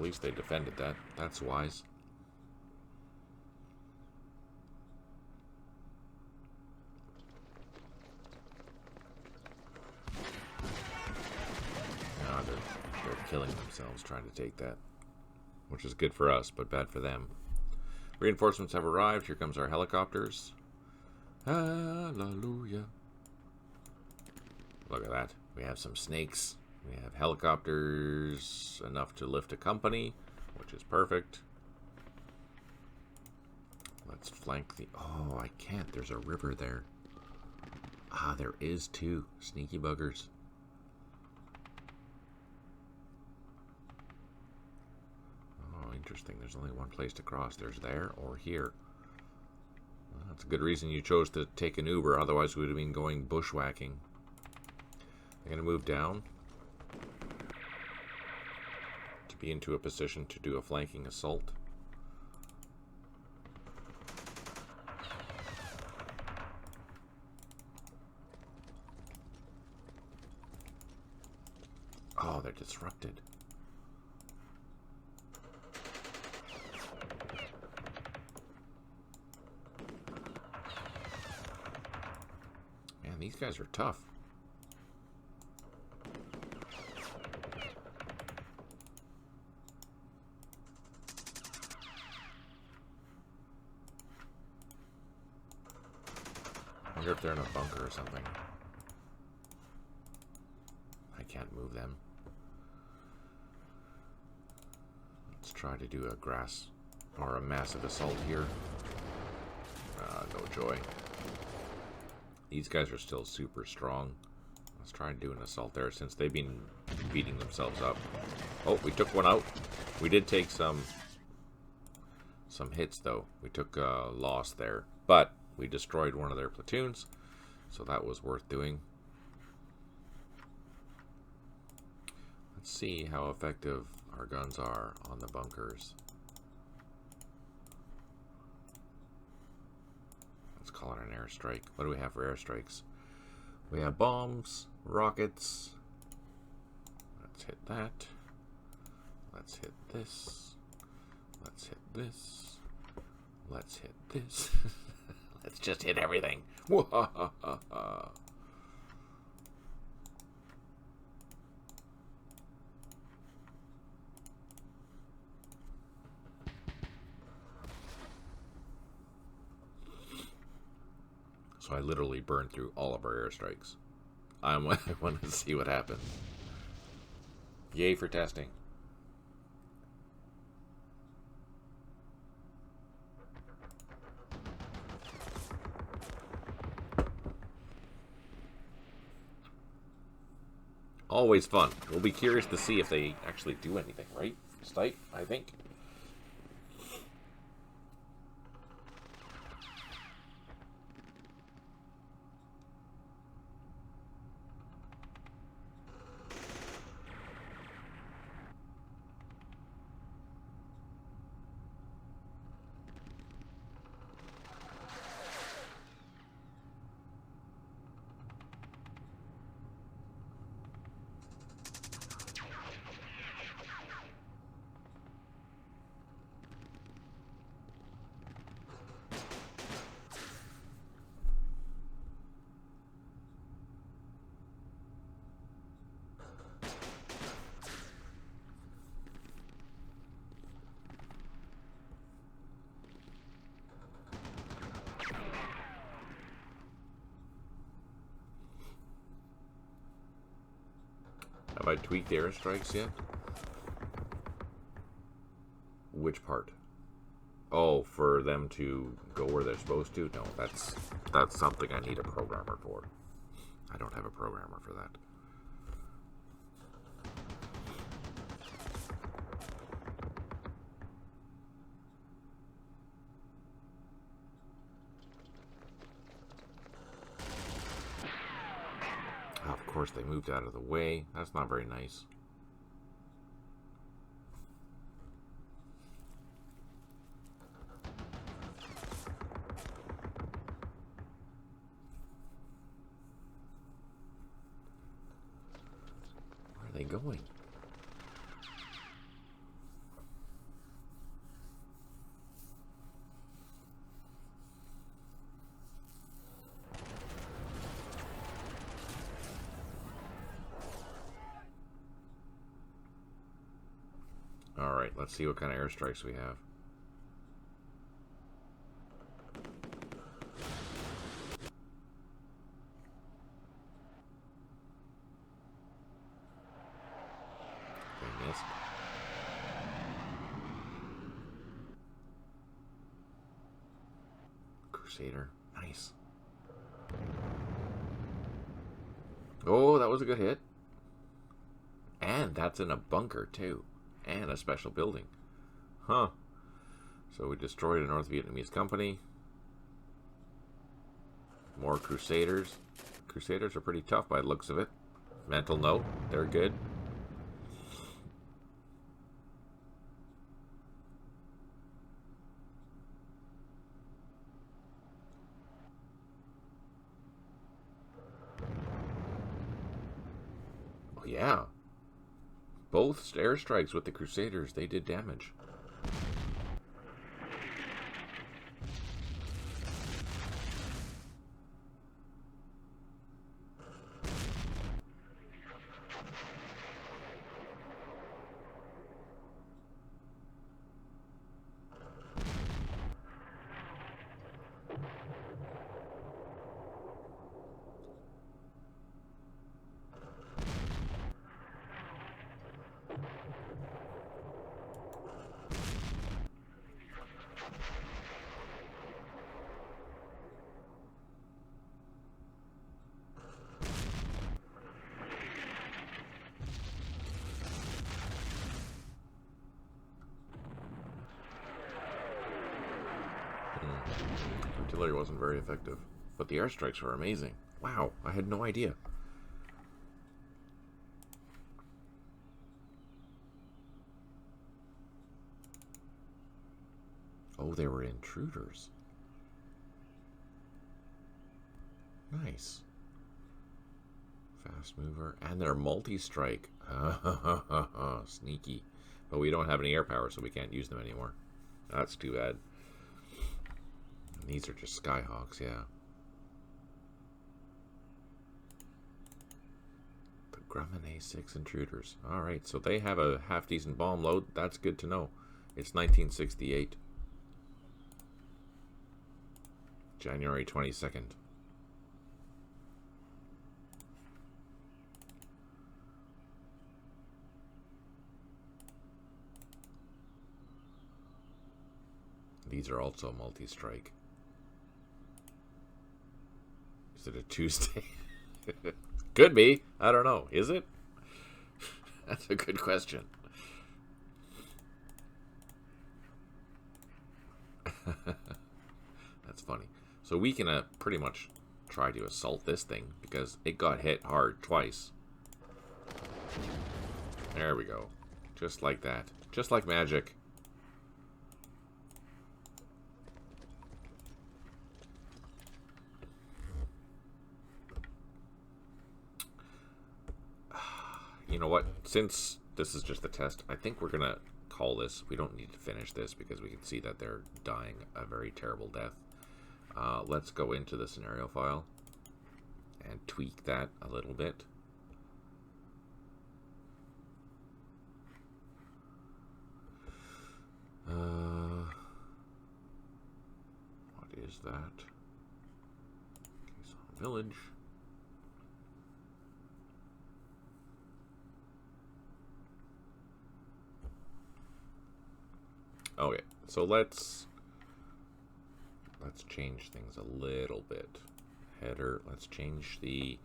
least they defended that. That's wise. Now they're killing themselves trying to take that. Which is good for us, but bad for them. Reinforcements have arrived. Here comes our helicopters. Hallelujah. Look at that. We have some snakes. We have helicopters enough to lift a company, which is perfect. Let's flank the... Oh, I can't. There's a river there. Ah, there is too. Sneaky buggers. Oh, interesting. There's only one place to cross. There's there or here. Well, that's a good reason you chose to take an Uber. Otherwise, we would have been going bushwhacking. I'm going to move down to be into a position to do a flanking assault. Oh, they're disrupted. Man, these guys are tough. I wonder if they're in a bunker or something. I can't move them. Let's try to do a grass or a massive assault here. No joy. These guys are still super strong. Let's try and do an assault there since they've been beating themselves up. Oh, we took one out. We did take some hits though. We took a loss there, but we destroyed one of their platoons, so that was worth doing. Let's see how effective our guns are on the bunkers. Let's call it an airstrike. What do we have for airstrikes? We have bombs, rockets. Let's hit that. Let's hit this. Let's hit this. Let's hit this. Let's just hit everything. So I literally burned through all of our airstrikes. I want to see what happens. Yay for testing. Always fun. We'll be curious to see if they actually do anything, right? Stipe, I think. Have I tweaked the airstrikes yet? Which part? Oh, for them to go where they're supposed to? No, that's something I need a programmer for. I don't have a programmer for that. Of course, they moved out of the way. That's not very nice. Where are they going? Alright, let's see what kind of airstrikes we have. We missed. Crusader. Nice. Oh, that was a good hit. And that's in a bunker, too. And a special building. Huh. So we destroyed a North Vietnamese company. More Crusaders. Crusaders are pretty tough by the looks of it. Mental note, they're good. Oh, yeah. Both airstrikes with the Crusaders, they did damage. Artillery wasn't very effective, but the airstrikes were amazing. Wow, I had no idea. Oh, they were intruders. Nice. Fast mover. And they're multi-strike. Sneaky. But we don't have any air power, so we can't use them anymore. That's too bad. And these are just Skyhawks, yeah. The Grumman A6 intruders. Alright, so they have a half-decent bomb load. That's good to know. It's 1968. January 22nd. These are also multi-strike. Is it a Tuesday? Could be. I don't know. Is it? That's a good question. That's funny. So we can pretty much try to assault this thing because it got hit hard twice. There we go. Just like that. Just like magic. You know what? Since this is just a test, I think we're going to call this. We don't need to finish this because we can see that they're dying a very terrible death. Let's go into the scenario file and tweak that a little bit. What is that? Quezon Village. Okay, so let's change things a little bit. Header, let's change the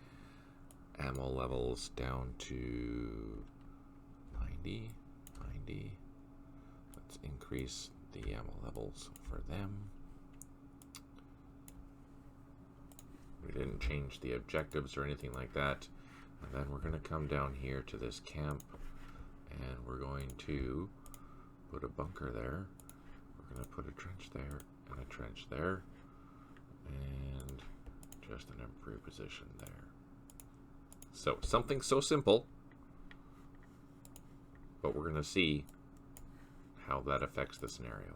ammo levels down to 90. Let's increase the ammo levels for them. We didn't change the objectives or anything like that. And then we're going to come down here to this camp and we're going to put a bunker there. We're going to put a trench there and a trench there and just an improved position there. So something so simple, but we're going to see how that affects the scenario.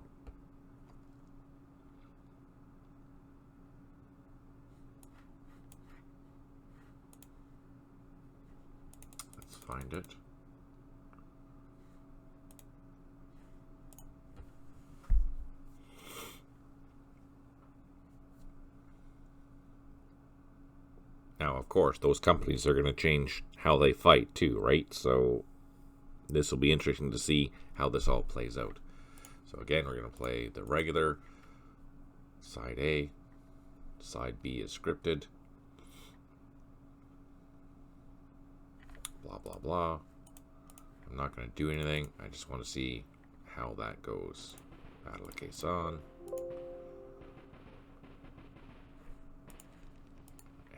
Let's find it. Now, of course, those companies are going to change how they fight too, right? So this will be interesting to see how this all plays out. So again, we're going to play the regular side A. Side B is scripted. Blah, blah, blah. I'm not going to do anything. I just want to see how that goes. Battle of Quezon.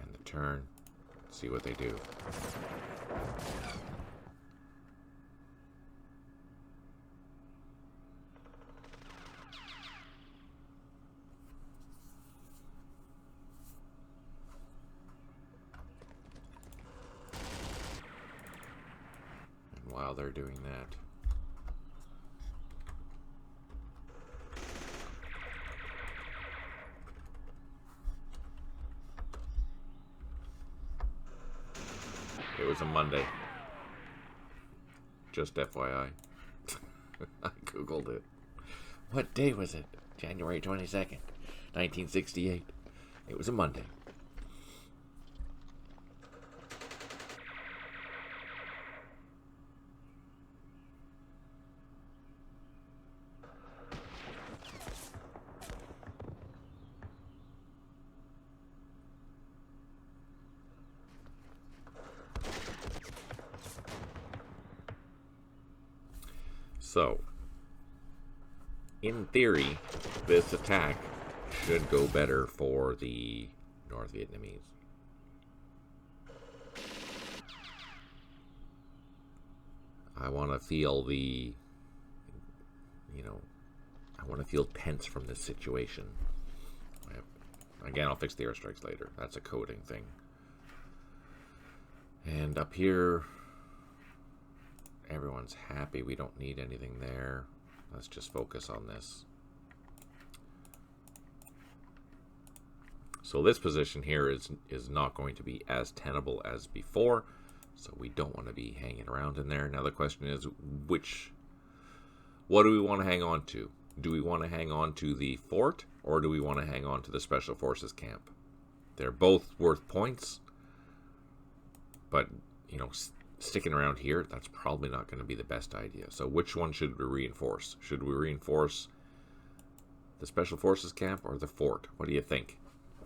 And the turn. See what they do. And while they're doing that, it was a Monday. Just FYI. I googled it. What day was it? January 22nd, 1968. It was a Monday. So, in theory, this attack should go better for the North Vietnamese. I want to feel the, I want to feel tense from this situation. Again, I'll fix the airstrikes later. That's a coding thing. And up here, everyone's happy. We don't need anything there. Let's just focus on this. So this position here is not going to be as tenable as before. So we don't want to be hanging around in there. Now the question is, what do we want to hang on to? Do we want to hang on to the fort, or do we want to hang on to the Special Forces camp? They're both worth points, but, sticking around here, that's probably not going to be the best idea. So which one should we reinforce? Should we reinforce the Special Forces camp or the fort? What do you think?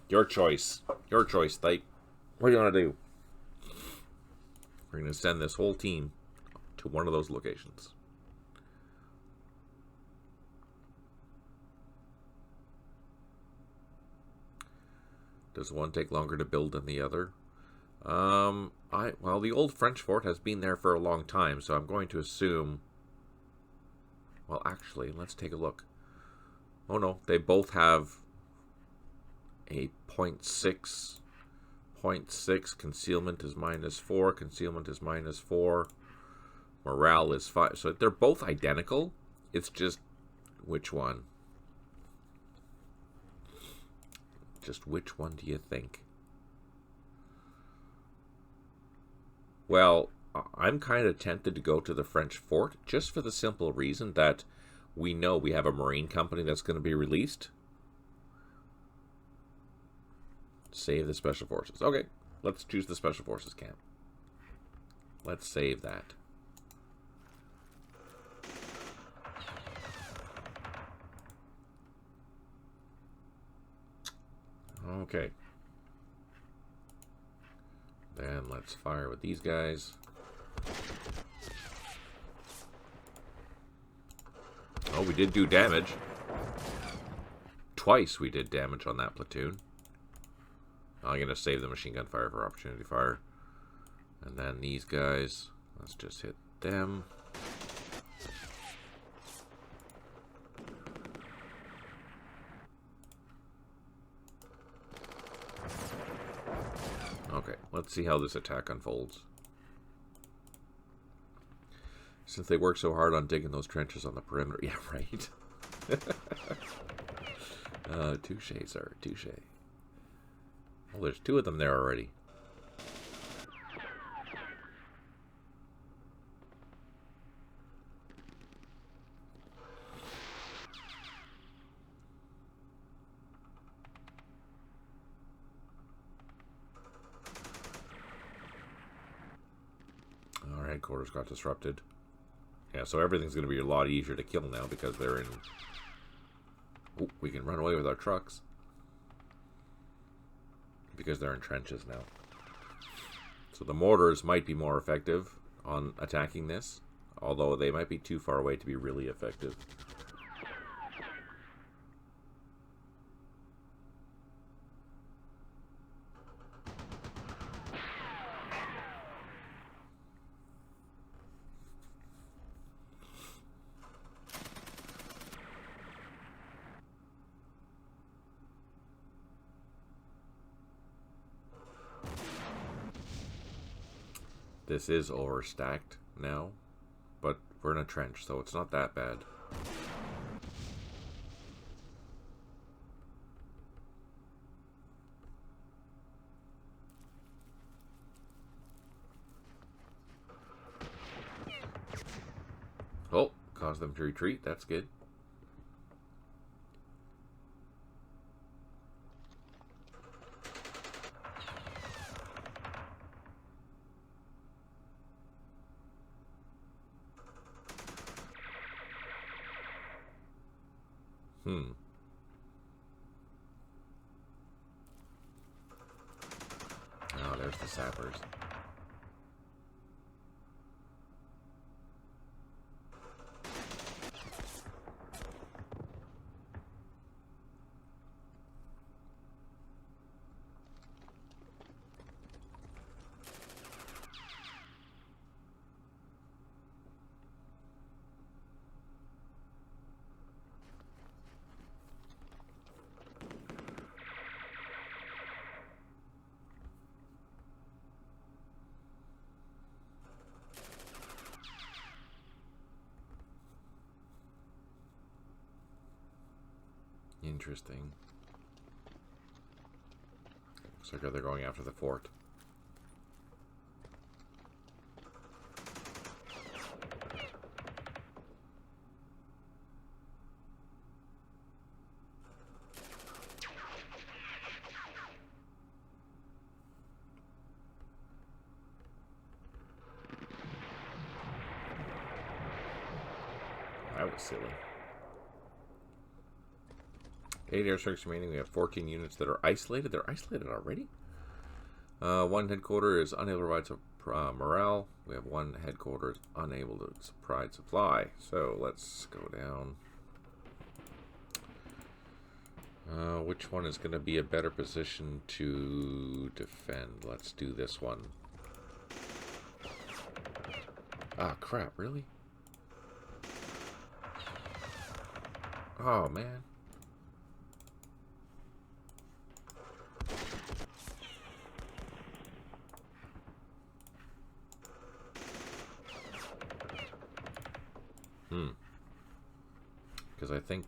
Your choice. Your choice, Thipe. What do you want to do? We're going to send this whole team to one of those locations. Does one take longer to build than the other? Well, the old French fort has been there for a long time, so I'm going to assume... Well, actually, let's take a look. Oh no, they both have a 0.6. 0.6, concealment is -4, concealment is -4, morale is 5. So they're both identical. It's just which one? Just which one do you think? Well, I'm kind of tempted to go to the French fort just for the simple reason that we know we have a marine company that's going to be released. Save the Special Forces. Okay, let's choose the Special Forces camp. Let's save that. Okay. Then let's fire with these guys. Oh, we did do damage. Twice we did damage on that platoon. I'm going to save the machine gun fire for opportunity fire. And then these guys, let's just hit them. Okay, let's see how this attack unfolds. Since they work so hard on digging those trenches on the perimeter. Yeah, right. Touche, sir, touche. Oh, there's two of them there already. headquarters got disrupted. Yeah, so everything's going to be a lot easier to kill now because they're in... Oh, we can run away with our trucks. Because they're in trenches now. So the mortars might be more effective on attacking this. Although they might be too far away to be really effective. This is overstacked now, but we're in a trench, so it's not that bad. Oh, caused them to retreat. That's good. Oh, there's the sappers. Interesting. Looks like they're going after the fort. That was silly. 8 airstrikes remaining. We have 14 units that are isolated. They're isolated already? One headquarters is unable to provide morale. We have one headquarters unable to provide supply. So let's go down. Which one is going to be a better position to defend? Let's do this one. Ah, crap, really? Oh, man. Because I think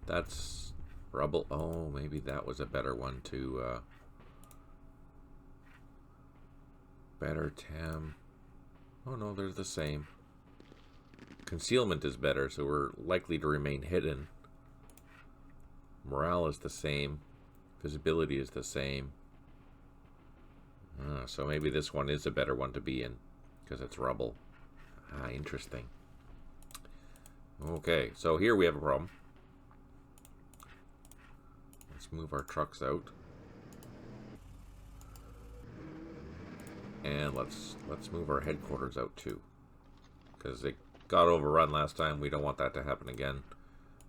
that's rubble. Oh, maybe that was a better one to... better Tam. Oh no, they're the same. Concealment is better, so we're likely to remain hidden. Morale is the same. Visibility is the same. So maybe this one is a better one to be in, because it's rubble. Ah, interesting. Okay, so here we have a problem. Let's move our trucks out. And let's move our headquarters out too. Because it got overrun last time. We don't want that to happen again.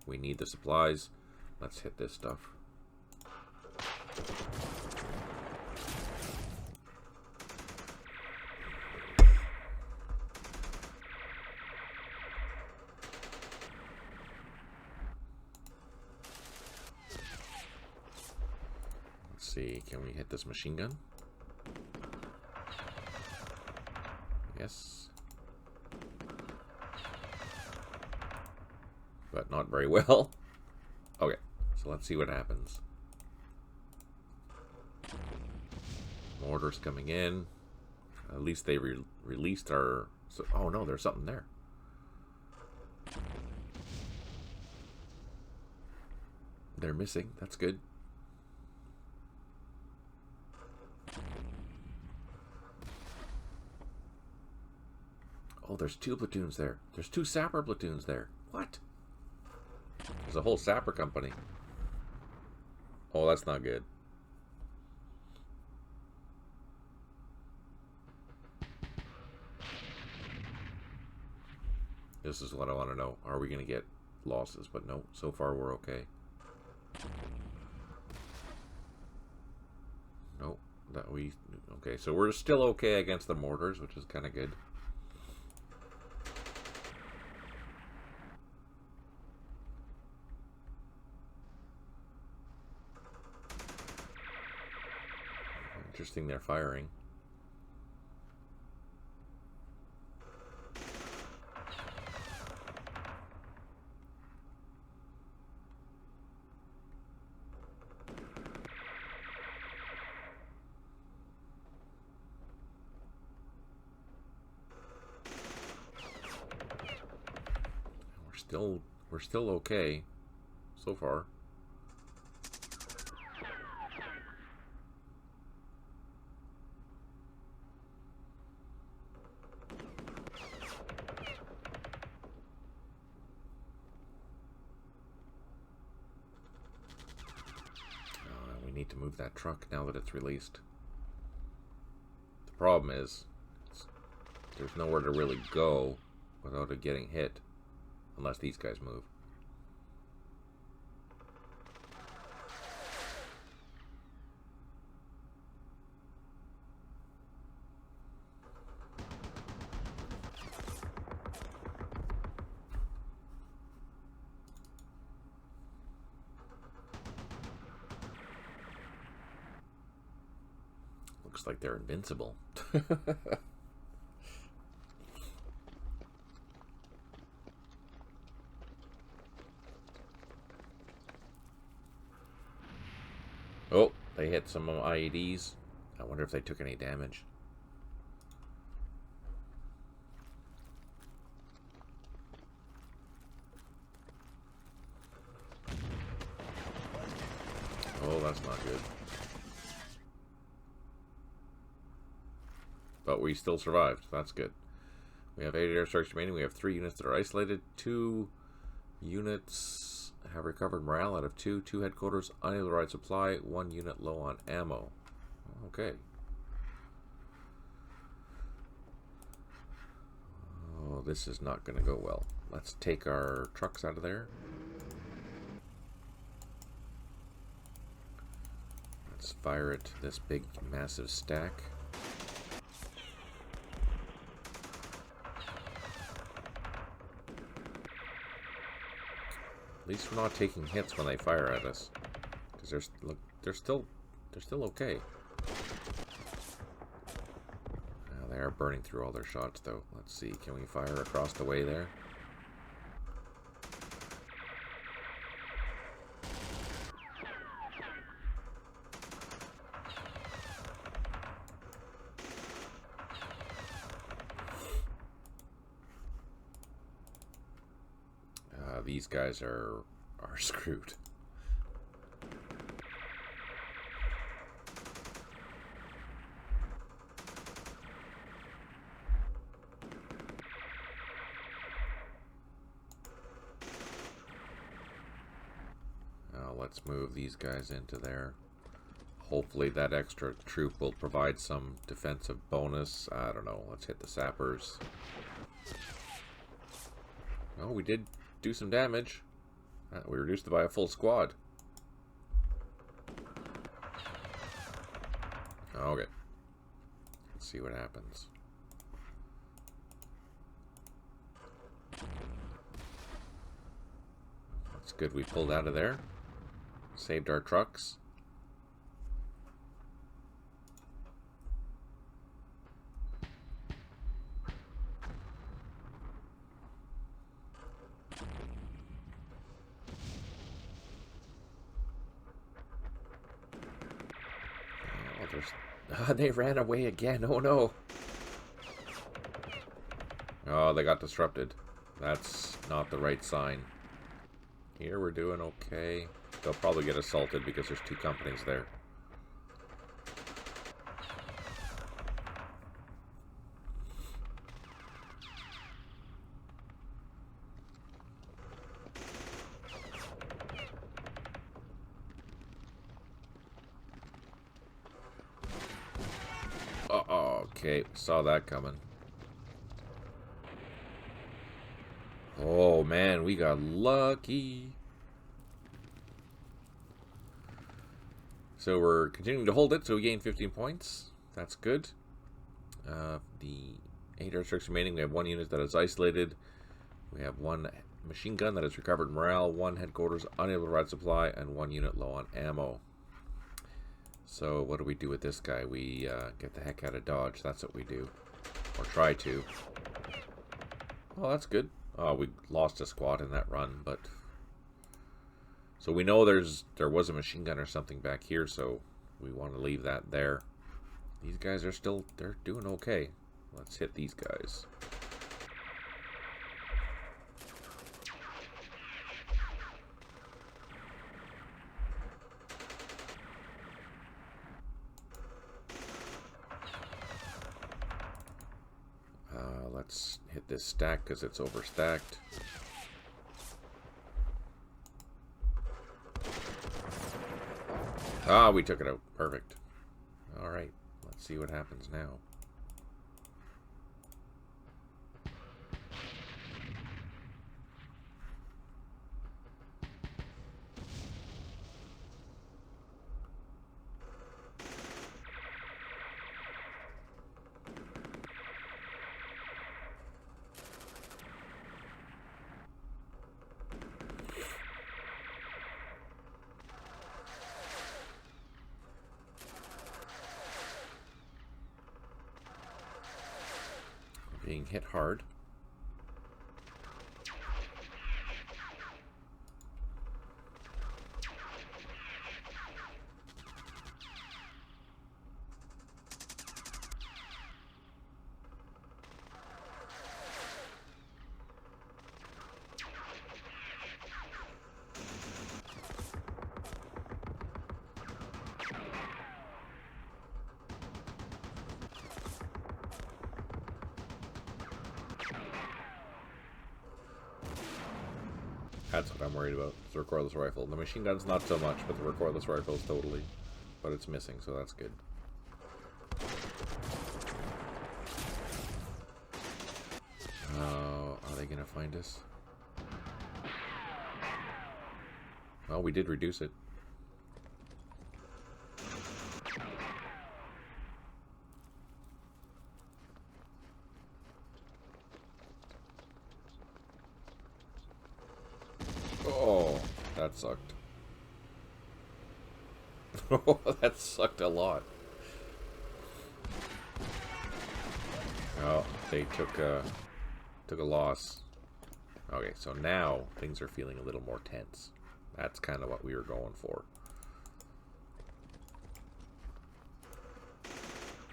We need the supplies. Let's hit this stuff. Let's see, can we hit this machine gun? Yes. But not very well. Okay, so let's see what happens. Mortars coming in. At least they released our... So, oh no, there's something there. They're missing. That's good. Oh, there's 2 platoons there. There's 2 sapper platoons there. What? There's a whole sapper company. Oh, that's not good. This is what I want to know. Are we going to get losses? But no, so far we're okay. Nope. Okay, so we're still okay against the mortars, which is kind of good. Interesting, they're firing. We're still okay so far. We need to move that truck now that it's released. The problem is there's nowhere to really go without it getting hit. Unless these guys move. Looks like they're invincible. Oh, they hit some IEDs. I wonder if they took any damage. Oh, that's not good. But we still survived. That's good. We have 8 airstrikes remaining. We have 3 units that are isolated. 2 units have recovered morale out of 2. 2 headquarters unable to provide supply. 1 unit low on ammo. Okay. Oh, this is not going to go well. Let's take our trucks out of there. Let's fire at this big, massive stack. At least we're not taking hits when they fire at us, because they're still okay. Now they are burning through all their shots, though. Let's see, can we fire across the way there? These guys are screwed. Now let's move these guys into there. Hopefully that extra troop will provide some defensive bonus. I don't know. Let's hit the sappers. Oh, we did do some damage. We reduced it by a full squad. Okay. Let's see what happens. That's good. We pulled out of there. Saved our trucks. They ran away again. Oh no. Oh, they got disrupted. That's not the right sign. Here we're doing okay. They'll probably get assaulted because there's 2 companies there. Okay, saw that coming. Oh man, we got lucky. So we're continuing to hold it, so we gain 15 points. That's good. The 8 airstrikes remaining. We have 1 unit that is isolated. We have 1 machine gun that has recovered morale, 1 headquarters unable to provide supply, and 1 unit low on ammo. So what do we do with this guy? We get the heck out of Dodge. That's what we do. Or try to. Oh, that's good. Oh, we lost a squad in that run, but... So we know there was a machine gun or something back here, so we want to leave that there. These guys are still... They're doing okay. Let's hit these guys. Let's hit this stack because it's overstacked. Ah, we took it out. Perfect. Alright, let's see what happens now. Being hit hard. That's what I'm worried about. It's the recoilless rifle. The machine gun's not so much, but the recoilless rifle is totally. But it's missing, so that's good. Are they gonna find us? Well, we did reduce it. Oh, that sucked. Oh, that sucked a lot. Oh, they took a loss. Okay, so now things are feeling a little more tense. That's kind of what we were going for.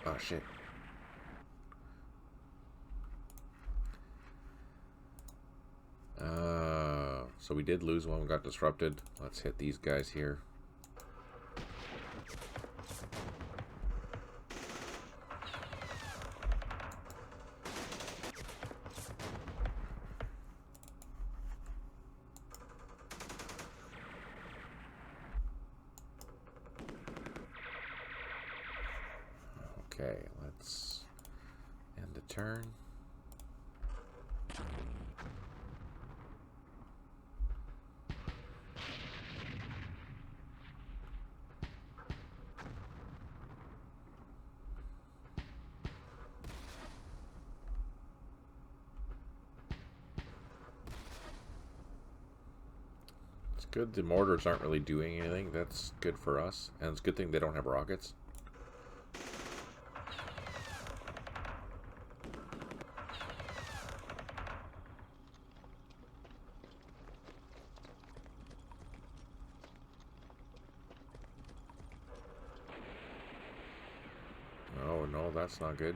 Oh, shit. So we did lose one. We got disrupted. Let's hit these guys here. Okay, let's end the turn. It's good the mortars aren't really doing anything. That's good for us. And it's a good thing they don't have rockets. Oh no, that's not good.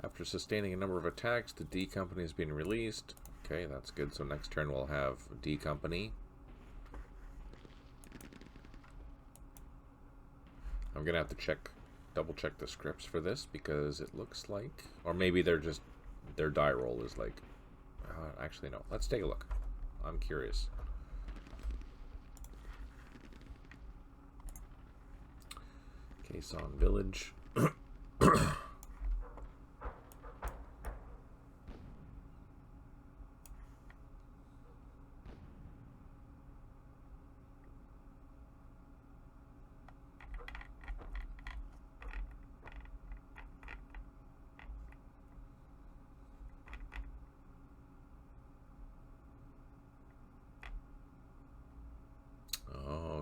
After sustaining a number of attacks, the D company has been released. Okay, that's good. So next turn we'll have D company. I'm gonna have to double check the scripts for this because it looks like, or maybe they're just, their die roll is like, actually no. Let's take a look. I'm curious. Caisson Village. Oh,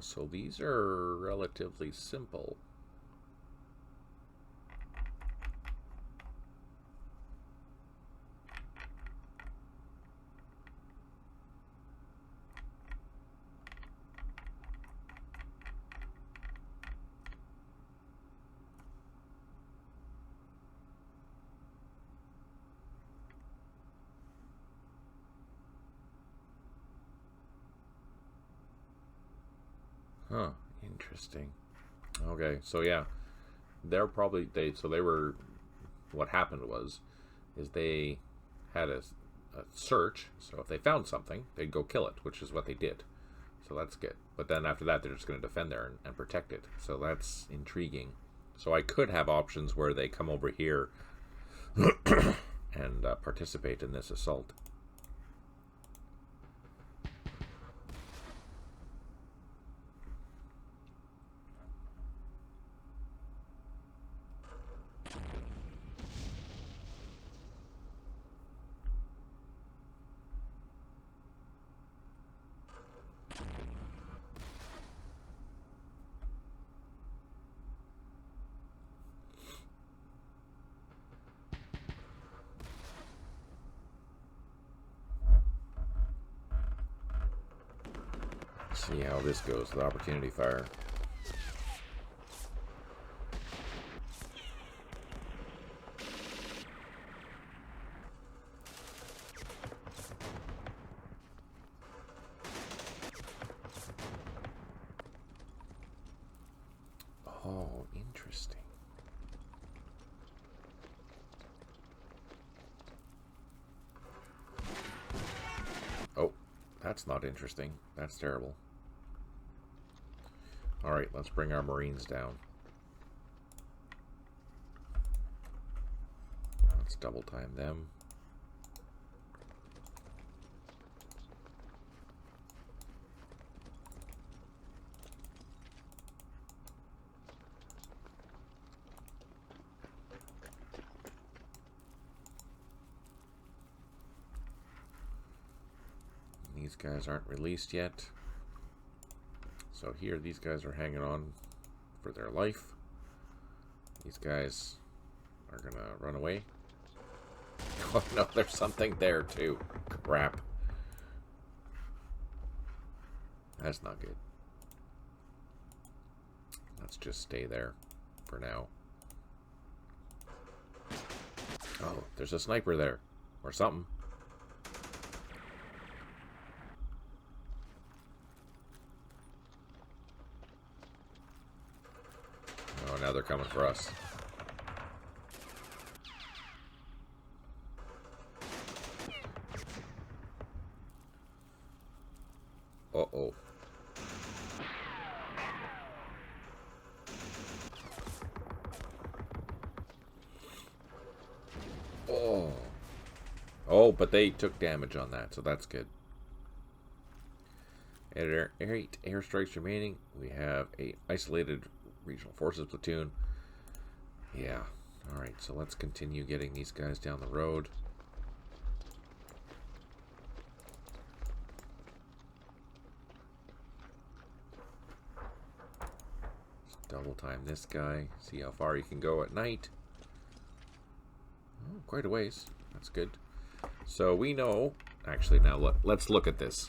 so these are relatively simple. Huh, interesting. Okay, so yeah, they're probably they were what happened was is they had a search, so if they found something, they'd go kill it, which is what they did. So that's good. But then after that, they're just going to defend there and protect it. So that's intriguing. So I could have options where they come over here and participate in this assault. See how this goes with opportunity fire. Oh, interesting. Oh, that's not interesting. That's terrible. Alright, let's bring our Marines down. Let's double time them. These guys aren't released yet. So here, these guys are hanging on for their life. These guys are gonna run away. Oh no, there's something there too. Crap. That's not good. Let's just stay there for now. Oh, there's a sniper there. Or something. Oh, now they're coming for us. Uh-oh. Oh. Oh, but they took damage on that, so that's good. 8 airstrikes remaining. We have a isolated regional forces platoon. Yeah. Alright, so let's continue getting these guys down the road. Just double time this guy. See how far he can go at night. Oh, quite a ways. That's good. So we know... Actually, now let's look at this.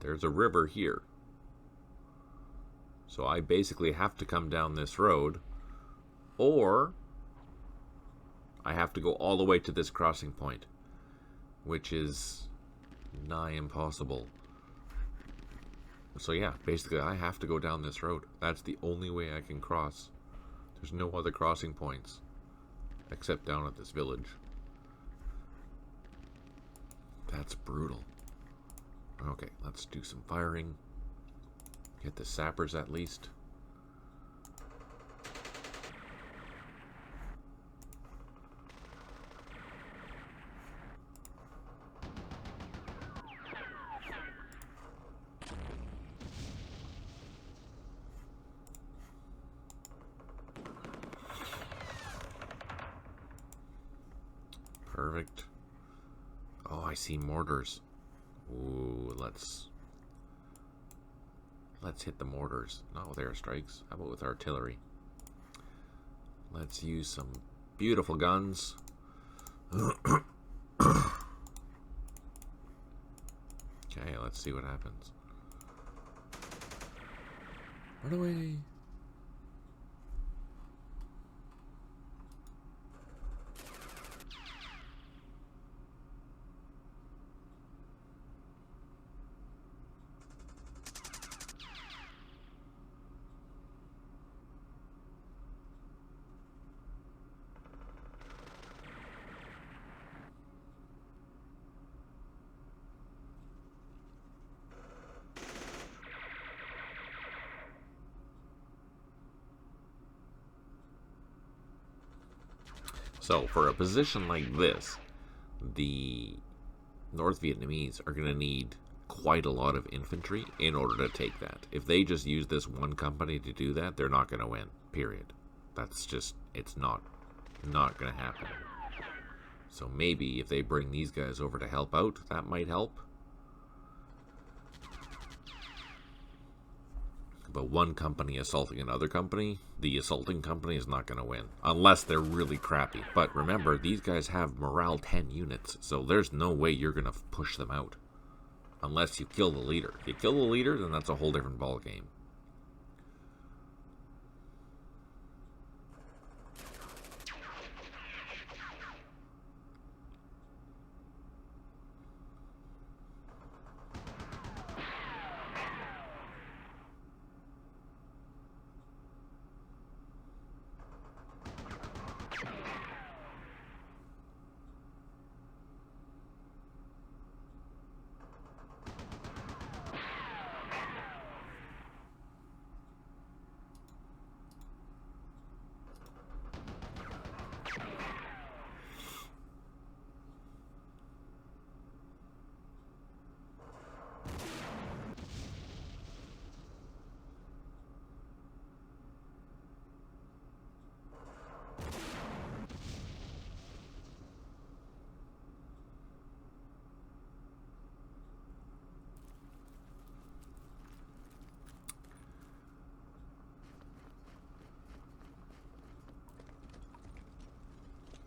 There's a river here. So I basically have to come down this road, or I have to go all the way to this crossing point, which is nigh impossible. So yeah, basically I have to go down this road. That's the only way I can cross. There's no other crossing points except down at this village. That's brutal. Okay, let's do some firing. Hit the sappers at least. Perfect. Oh, I see mortars. Ooh, let's hit the mortars. Not with airstrikes. How about with artillery? Let's use some beautiful guns. Okay, let's see what happens. Run away. So, for a position like this, the North Vietnamese are going to need quite a lot of infantry in order to take that. If they just use this one company to do that, they're not going to win, period. That's just, it's not going to happen. So maybe if they bring these guys over to help out, that might help. But one company assaulting another company, the assaulting company is not going to win. Unless they're really crappy. But remember, these guys have morale 10 units. So there's no way you're going to push them out. Unless you kill the leader. If you kill the leader, then that's a whole different ball game.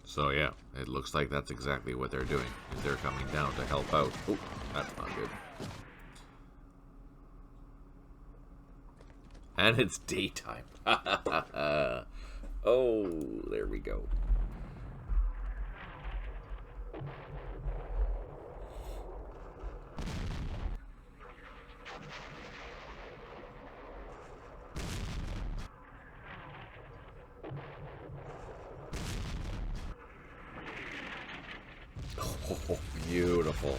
So yeah, it looks like that's exactly what they're doing. They're coming down to help out. Oh, that's not good. And it's daytime. Oh, there we go. Oh, beautiful.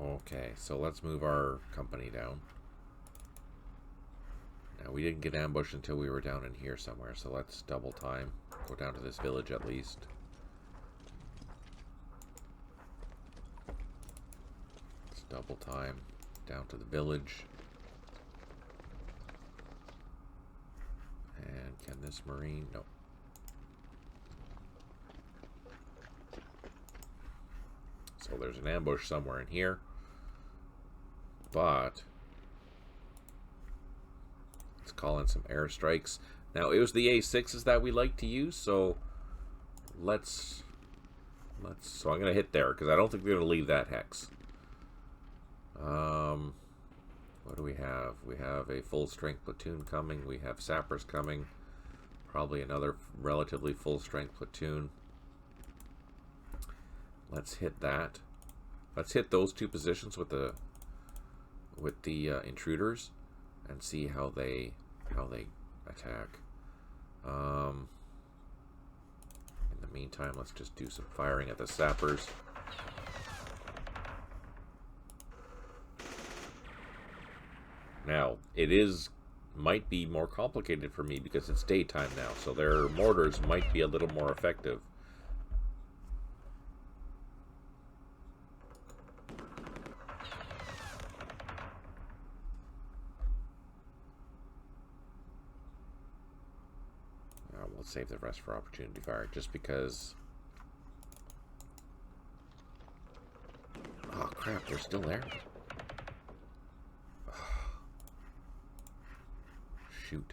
Okay, so let's move our company down. Now, we didn't get ambushed until we were down in here somewhere, so let's double time. Go down to this village at least. Let's double time down to the village. And can this marine? No. So there's an ambush somewhere in here. But let's call in some airstrikes. Now, it was the A6s that we like to use, so let's so I'm going to hit there, because I don't think we're going to leave that hex. What do we have? We have a full-strength platoon coming. We have sappers coming. Probably another relatively full-strength platoon. Let's hit that. Let's hit those two positions with the with the intruders and see how they attack. In the meantime, let's just do some firing at the sappers. Now, might be more complicated for me because it's daytime now, so their mortars might be a little more effective. We'll save the rest for opportunity fire, just because... Oh crap, they're still there? Shoot.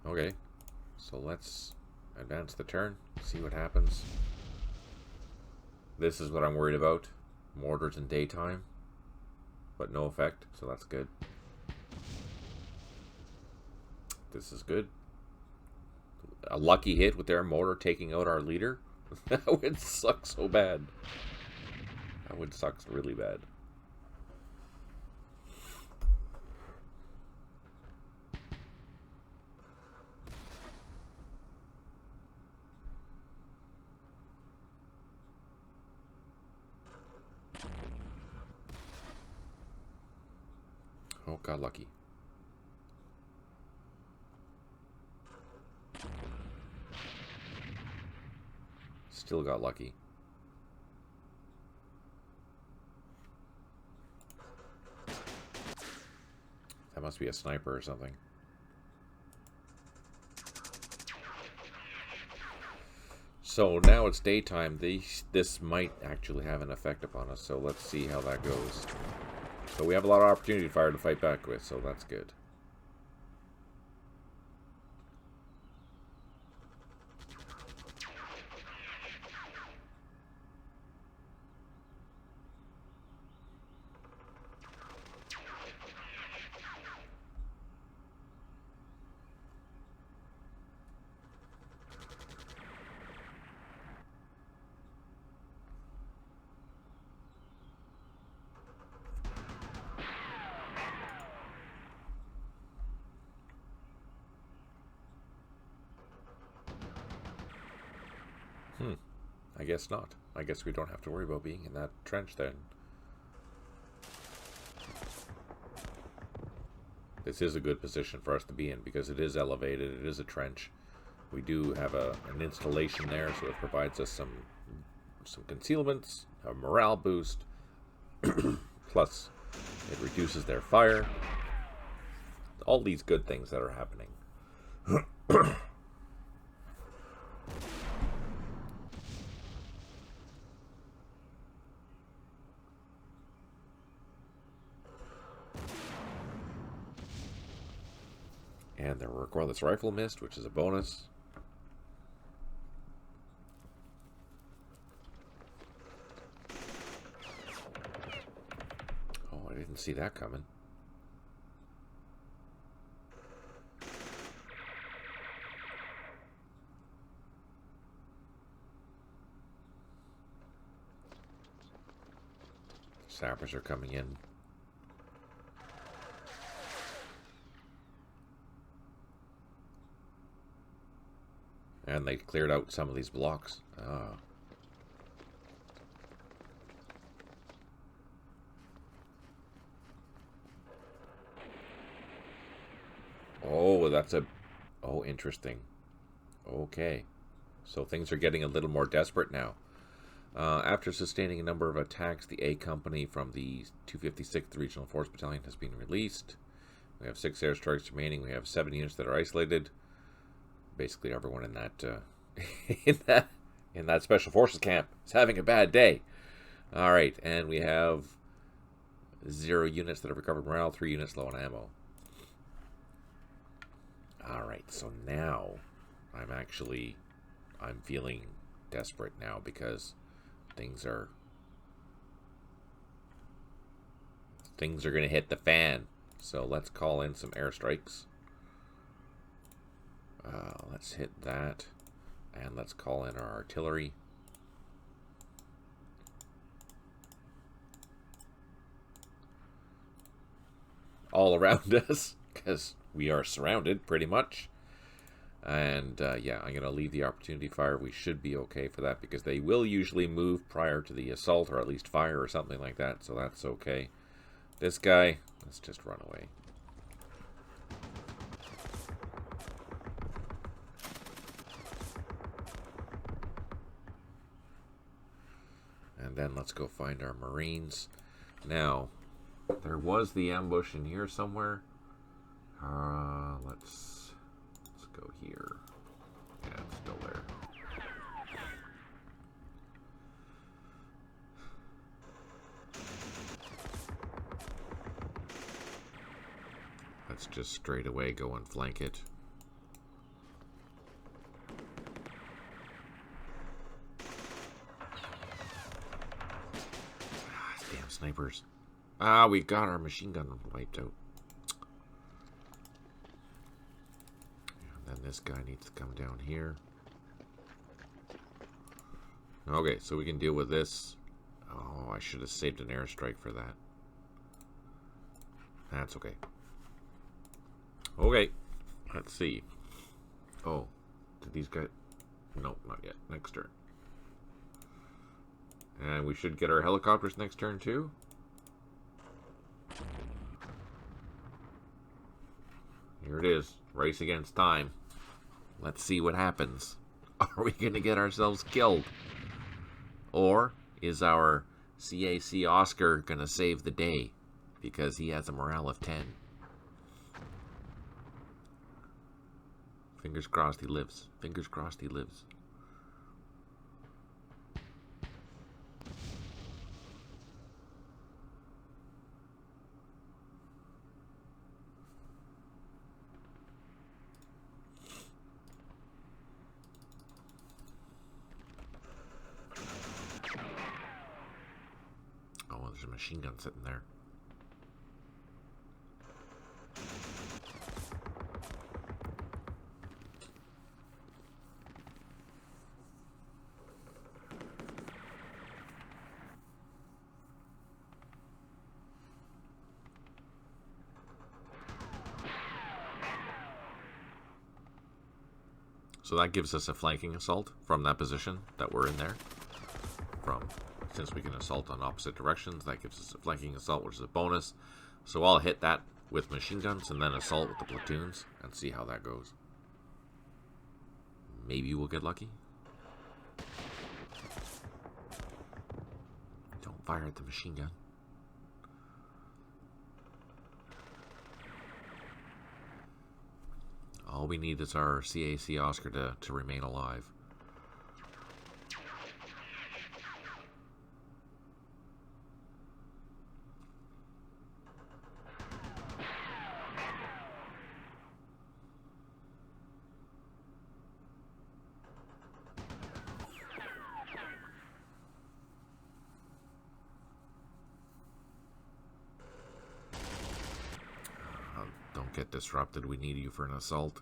Okay, so let's advance the turn, see what happens. This is what I'm worried about. Mortars in daytime, but no effect, so that's good. This is good. A lucky hit with their mortar taking out our leader. That would suck so bad. That would suck really bad. Oh, got lucky. Still got lucky. That must be a sniper or something. So now it's daytime. This might actually have an effect upon us. So let's see how that goes. So we have a lot of opportunity fire to fight back with, so that's good. I guess not. I guess we don't have to worry about being in that trench then. This is a good position for us to be in because it is elevated. It is a trench. We do have an installation there, so it provides us some concealments, a morale boost. Plus, it reduces their fire. All these good things that are happening. And their recoilless rifle missed, which is a bonus. Oh, I didn't see that coming. Sappers are coming in. And they cleared out some of these blocks. Ah. Oh, that's a... Oh, interesting. Okay. So things are getting a little more desperate now. After sustaining a number of attacks, the A Company from the 256th Regional Force Battalion has been released. We have 6 airstrikes remaining. We have 7 units that are isolated. Basically, everyone in that in that special forces camp is having a bad day. All right, and we have 0 units that have recovered morale, 3 units low on ammo. All right, so now I'm feeling desperate now because things are going to hit the fan. So let's call in some airstrikes. Let's hit that, and let's call in our artillery. all around us because we are surrounded pretty much. And yeah, I'm going to leave the opportunity fire. We should be okay for that because they will usually move prior to the assault, or at least fire or something like that, so that's okay. This guy, let's just run away. And then let's go find our Marines. Now, there was the ambush in here somewhere. Let's go here. Yeah, it's still there. Let's just straight away go and flank it. Damn snipers. We got our machine gun wiped out. And then this guy needs to come down here. Okay, so we can deal with this. Oh, I should have saved an airstrike for that. That's okay. Okay, let's see. Oh, did these guys... No, not yet. Next turn. And we should get our helicopters next turn too. Here it is. Race against time. Let's see what happens. Are we going to get ourselves killed? Or is our CAC Oscar going to save the day? Because he has a morale of 10. Fingers crossed he lives. Fingers crossed he lives. Oh, there's a machine gun sitting there. So that gives us a flanking assault from that position that we're in there. Since we can assault on opposite directions, that gives us a flanking assault, which is a bonus. So I'll hit that with machine guns and then assault with the platoons and see how that goes. Maybe we'll get lucky. Don't fire at the machine gun. All we need is our CAC Oscar to remain alive. Don't get disrupted. We need you for an assault.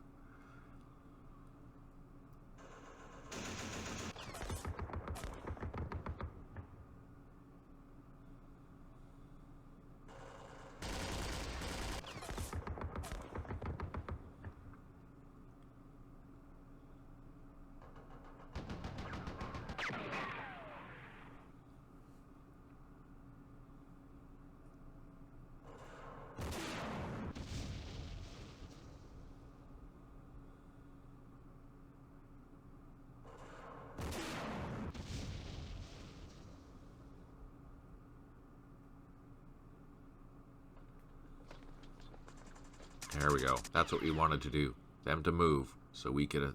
There we go. That's what we wanted to do. Them to move so we could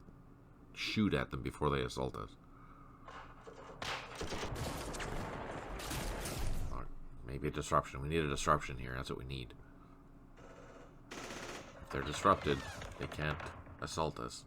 shoot at them before they assault us. Or maybe a disruption. We need a disruption here. That's what we need. If they're disrupted, they can't assault us.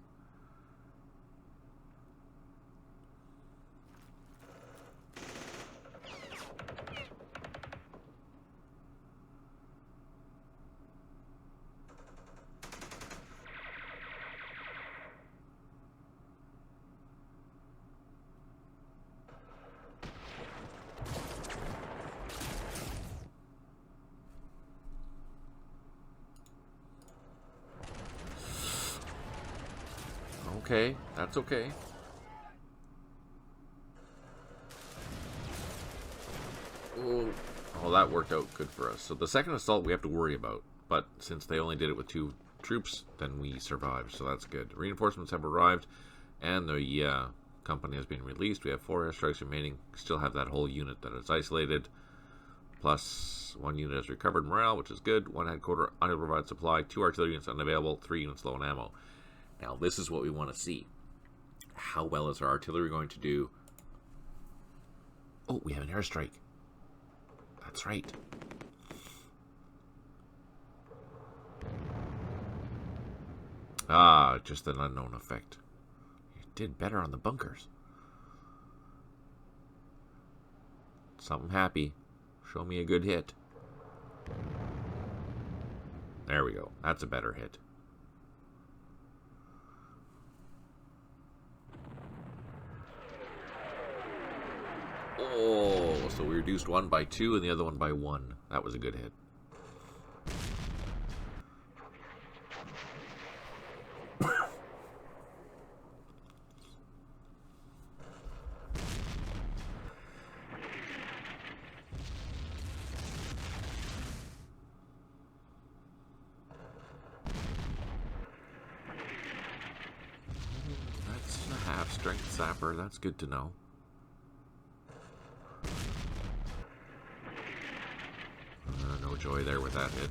okay. That's okay. Oh, well, that worked out good for us. So the second assault we have to worry about. But since they only did it with 2 troops, then we survived. So that's good. Reinforcements have arrived. And the company has been released. We have 4 airstrikes remaining. Still have that whole unit that is isolated. Plus 1 unit has recovered morale, which is good. 1 headquarter unable to provide supply. 2 artillery units unavailable. 3 units low on ammo. Now this is what we want to see. How well is our artillery going to do? Oh, we have an airstrike. That's right. Ah, just an unknown effect. You did better on the bunkers. Something happy. Show me a good hit. There we go. That's a better hit. Oh, so we reduced one by 2 and the other one by 1. That was a good hit. That's a half-strength sapper. That's good to know. No joy there with that hit.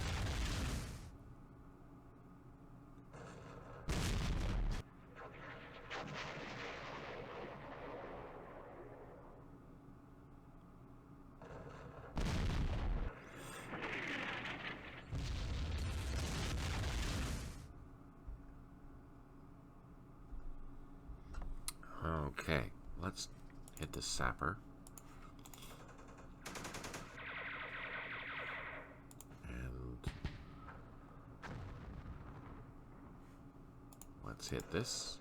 Okay, let's hit the sapper. And let's hit this.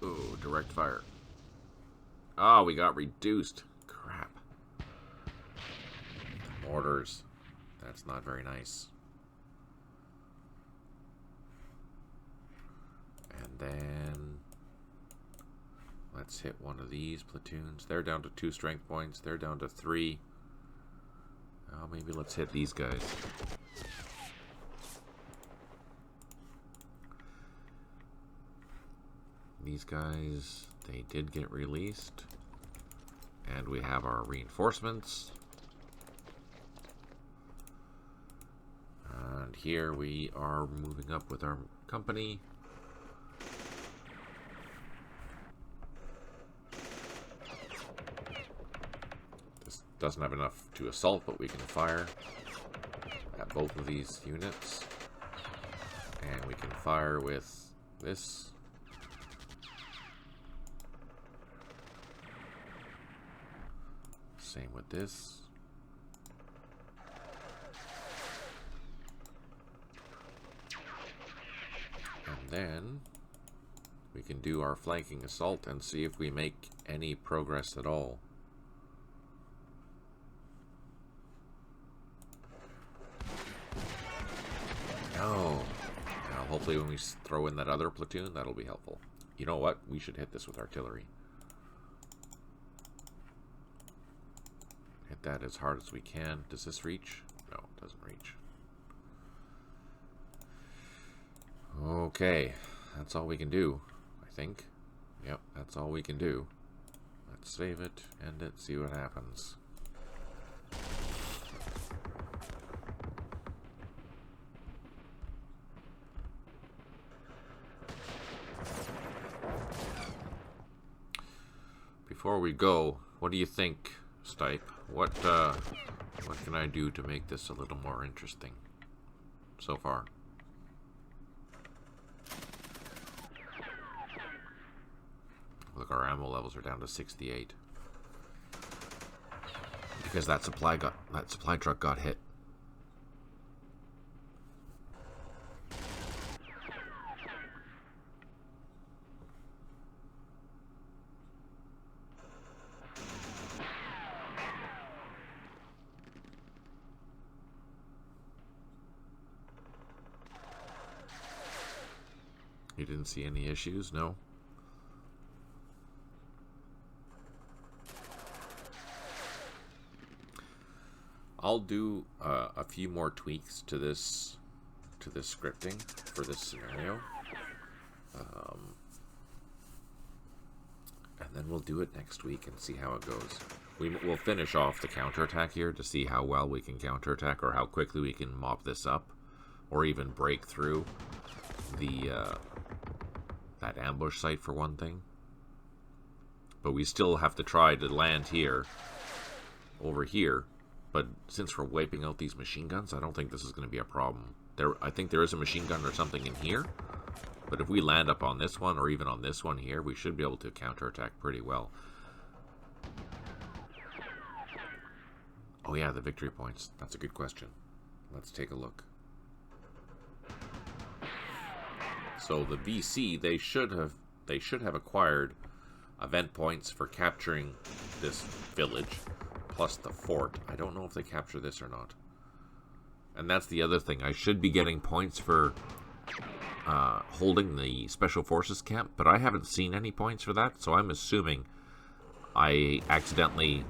Ooh, direct fire. Oh, we got reduced. Crap. Mortars. That's not very nice. And then let's hit one of these platoons. They're down to 2 strength points. They're down to 3. Oh, maybe let's hit these guys. These guys, they did get released. And we have our reinforcements. And here we are moving up with our company. This doesn't have enough to assault, but we can fire at both of these units. And we can fire with this. Same with this. And then we can do our flanking assault and see if we make any progress at all. No. Now hopefully when we throw in that other platoon, that'll be helpful. You know what? We should hit this with artillery. Hit that as hard as we can. Does this reach? No, it doesn't reach. Okay, that's all we can do, I think. Yep, that's all we can do. Let's save it, end it, see what happens. Before we go, what do you think, Stipe? What can I do to make this a little more interesting so far? Look, our ammo levels are down to 68 because that supply truck got hit. You didn't see any issues? No? I'll do a few more tweaks to this scripting for this scenario. And then we'll do it next week and see how it goes. We'll finish off the counterattack here to see how well we can counterattack or how quickly we can mop this up or even break through the that ambush site for one thing. But we still have to try to land here, over here. But since we're wiping out these machine guns, I don't think this is going to be a problem. I think there is a machine gun or something in here. But if we land up on this one or even on this one here, we should be able to counterattack pretty well. Oh yeah, the victory points. That's a good question. Let's take a look. So the VC, they should have acquired event points for capturing this village, plus the fort. I don't know if they capture this or not. And that's the other thing. I should be getting points for holding the Special Forces camp, but I haven't seen any points for that, so I'm assuming I accidentally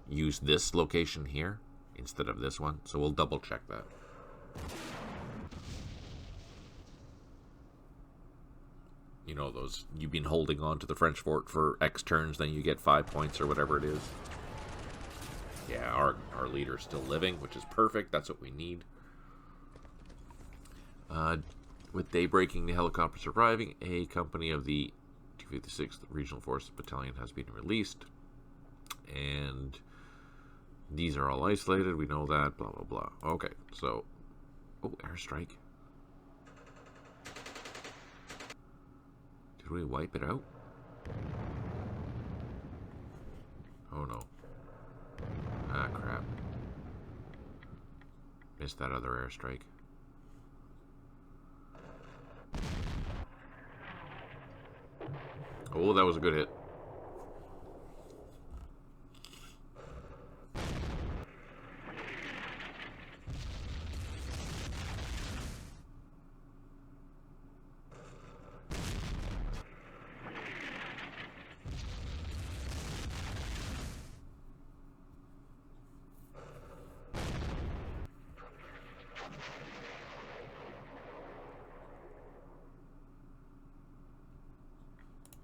used this location here instead of this one, so we'll double check that. You know, those, you've been holding on to the French fort for X turns, then you get 5 points or whatever it is. Yeah, our leader's still living, which is perfect. That's what we need. With day breaking, the helicopters arriving, a company of the 256th Regional Forces Battalion has been released. And these are all isolated. We know that. Blah, blah, blah. Okay, so... Oh, airstrike. Did we wipe it out? Oh, no. Ah, crap. Missed that other airstrike. Oh, that was a good hit.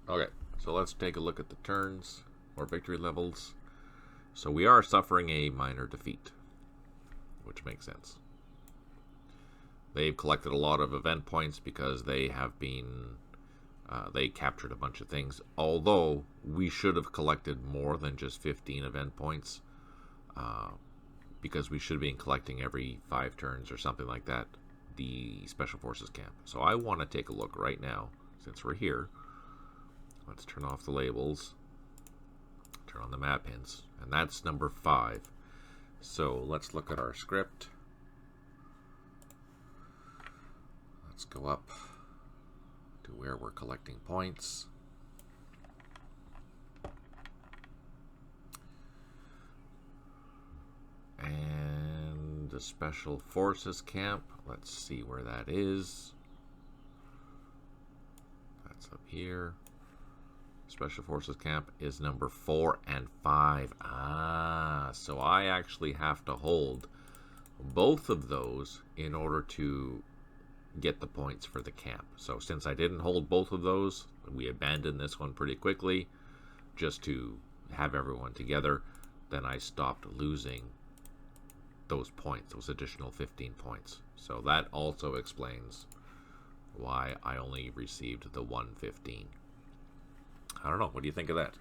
Okay, so let's take a look at the turns or victory levels. So we are suffering a minor defeat, which makes sense. They've collected a lot of event points because they have been, they captured a bunch of things. Although we should have collected more than just 15 event points, because we should be collecting every 5 turns or something like that, the Special Forces camp. So I want to take a look right now, since we're here. Let's turn off the labels, turn on the map hints, and that's number 5. So let's look at our script. Let's go up to where we're collecting points. And the Special Forces camp, let's see where that is. That's up here. Special Forces camp is number 4 and 5. Ah, so I actually have to hold both of those in order to get the points for the camp. So since I didn't hold both of those, we abandoned this one pretty quickly just to have everyone together. Then I stopped losing those points, those additional 15 points. So that also explains why I only received the 115. I don't know. What do you think of that?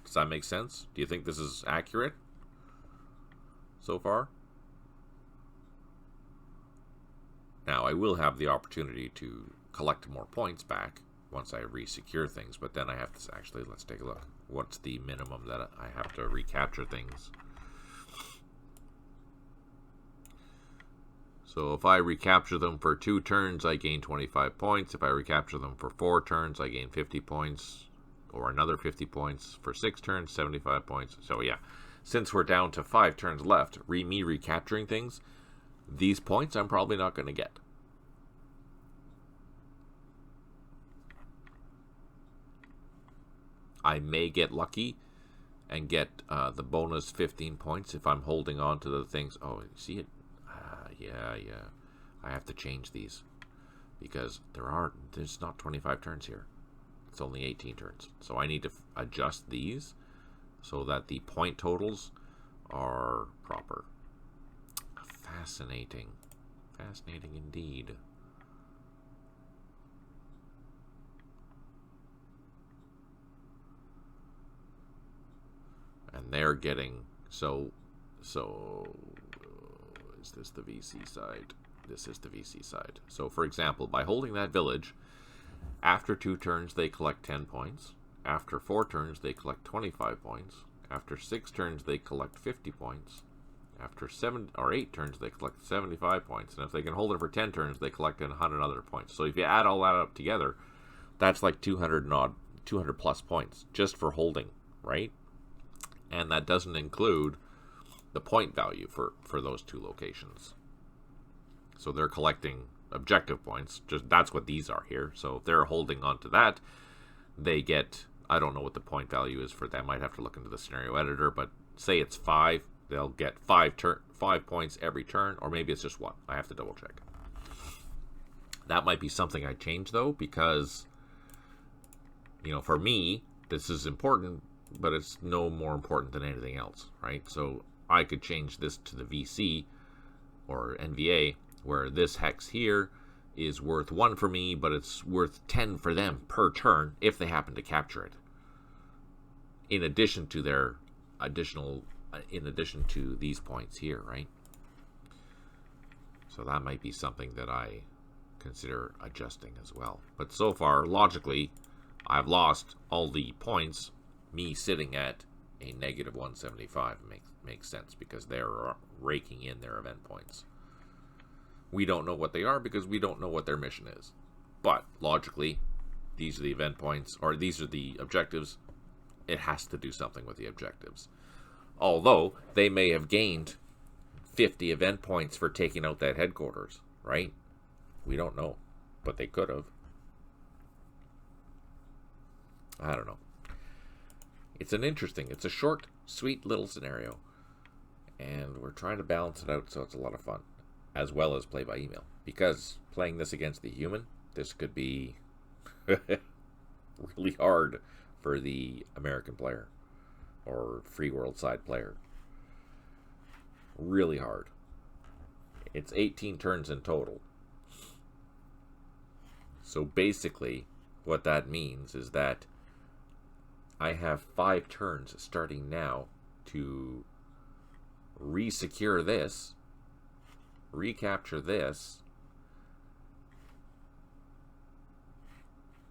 Does that make sense? Do you think this is accurate so far? Now, I will have the opportunity to collect more points back once I re-secure things, but then I have to actually, let's take a look. What's the minimum that I have to recapture things? So if I recapture them for 2 turns, I gain 25 points. If I recapture them for 4 turns, I gain 50 points. Or another 50 points. For 6 turns, 75 points. So yeah, since we're down to 5 turns left, me recapturing things, these points I'm probably not going to get. I may get lucky and get the bonus 15 points if I'm holding on to the things. Oh, you see it? Yeah. I have to change these because there's not 25 turns here. It's only 18 turns. So I need to adjust these so that the point totals are proper. Fascinating. Fascinating indeed. And they're getting so is this the VC side? This is the VC side. So for example, by holding that village, after 2 turns they collect 10 points. After 4 turns they collect 25 points. After 6 turns they collect 50 points. After 7 or 8 turns they collect 75 points. And if they can hold it for 10 turns, they collect 100 other points. So if you add all that up together, that's like 200 plus points just for holding, right? And that doesn't include the point value for those 2 locations. So they're collecting objective points. Just that's what these are here. So if they're holding on to that, they get, I don't know what the point value is for them. I'd have to look into the scenario editor, but say it's 5, they'll get 5 points every turn, or maybe it's just 1. I have to double check. That might be something I change though, because for me, this is important, but it's no more important than anything else, right? So I could change this to the VC or NVA, where this hex here is worth 1 for me, but it's worth 10 for them per turn if they happen to capture it. In addition to these points here, right? So that might be something that I consider adjusting as well. But so far, logically, I've lost all the points. Me sitting at a negative 175 makes sense because they're raking in their event points. We don't know what they are because we don't know what their mission is. But logically, these are the event points, or these are the objectives. It has to do something with the objectives. Although they may have gained 50 event points for taking out that headquarters, right? We don't know, but they could have. I don't know. It's a short, sweet little scenario. And we're trying to balance it out so it's a lot of fun, as well as play by email. Because playing this against the human, this could be really hard for the American player or free world side player. Really hard. It's 18 turns in total. So basically, what that means is that I have 5 turns starting now to re-secure this, recapture this,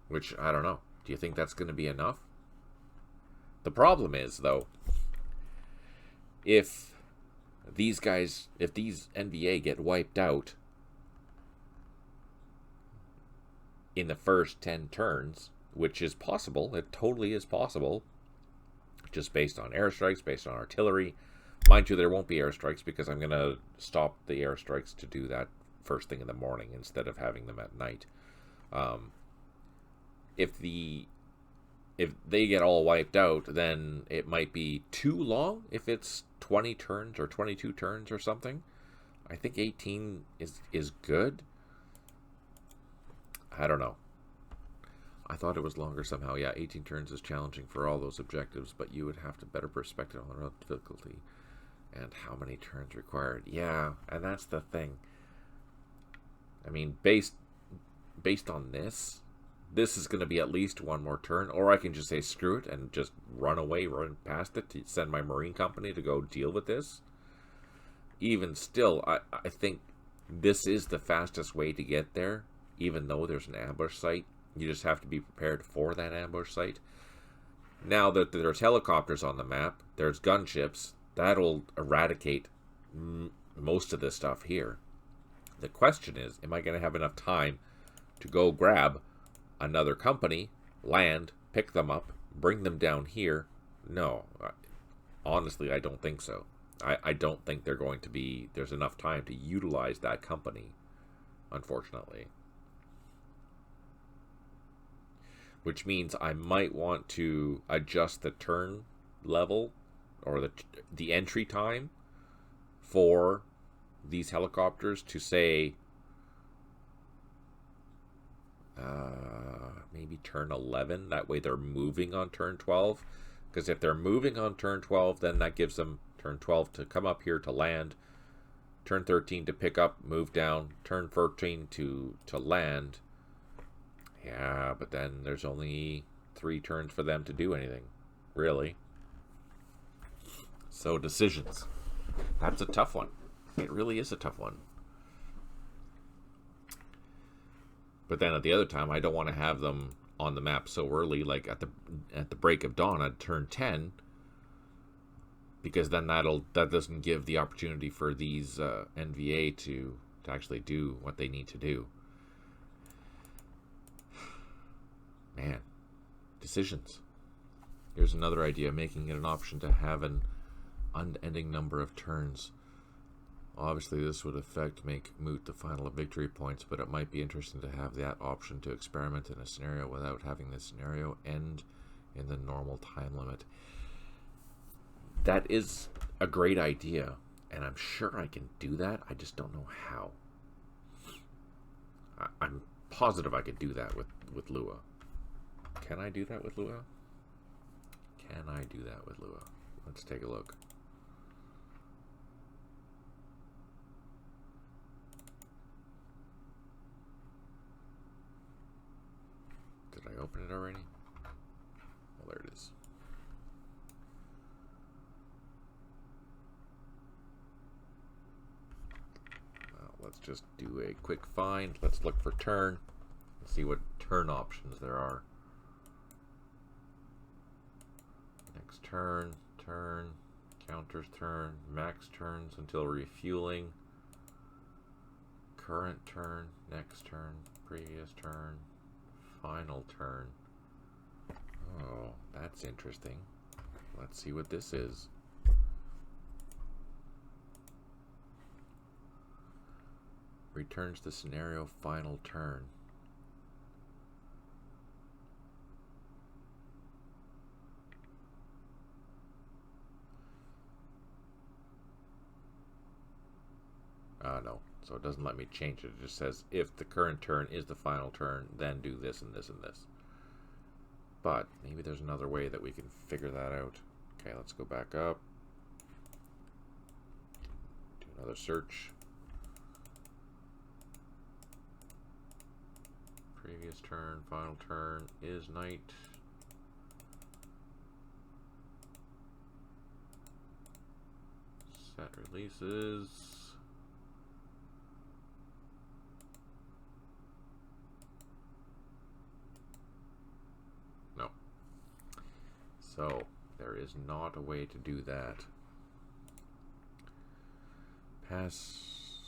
which I don't know. Do you think that's going to be enough? The problem is, though, if these NVA get wiped out in the first 10 turns, which is possible, it totally is possible, just based on airstrikes, based on artillery. Mind you, there won't be airstrikes because I'm going to stop the airstrikes to do that first thing in the morning instead of having them at night. If they get all wiped out, then it might be too long if it's 20 turns or 22 turns or something. I think 18 is good. I don't know. I thought it was longer somehow. Yeah, 18 turns is challenging for all those objectives, but you would have to better perspective on the relative difficulty and how many turns required. Yeah, and that's the thing. I mean, based on this is going to be at least 1 more turn, or I can just say screw it and just run past it to send my Marine company to go deal with this. Even still, I think this is the fastest way to get there, even though there's an ambush site. You just have to be prepared for that ambush site. Now that there's helicopters on the map, there's gunships, that'll eradicate most of this stuff here. The question is, am I going to have enough time to go grab another company, land, pick them up, bring them down here? No. Honestly, I don't think so. I don't think there's enough time to utilize that company, unfortunately. which means I might want to adjust the turn level or the entry time for these helicopters to say maybe turn 11. That way they're moving on turn 12. Because if they're moving on turn 12, then that gives them turn 12 to come up here to land, turn 13 to pick up, move down, turn 14 to land. Yeah, but then there's only 3 turns for them to do anything, really. So decisions. That's a tough one. It really is a tough one. But then at the other time, I don't want to have them on the map so early, like at the break of dawn at turn 10, because then that doesn't give the opportunity for these NVA to actually do what they need to do. Man, decisions. Here's another idea, making it an option to have an unending number of turns. Obviously, this would make moot the final victory points, but it might be interesting to have that option to experiment in a scenario without having the scenario end in the normal time limit. That is a great idea, and I'm sure I can do that. I just don't know how. I'm positive I could do that with Lua. Can I do that with Lua? Can I do that with Lua? Let's take a look. Did I open it already? Well, there it is. Well, let's just do a quick find. Let's look for turn. Let's see what turn options there are. Next turn, counters turn, max turns until refueling, current turn, next turn, previous turn, final turn. Oh, that's interesting. Let's see what this is. Returns the scenario final turn. No, so it doesn't let me change it. It just says if the current turn is the final turn, then do this and this and this. But maybe there's another way that we can figure that out. Okay, let's go back up. Do another search. Previous turn, final turn is night. Set releases. So, there is not a way to do that. Pass.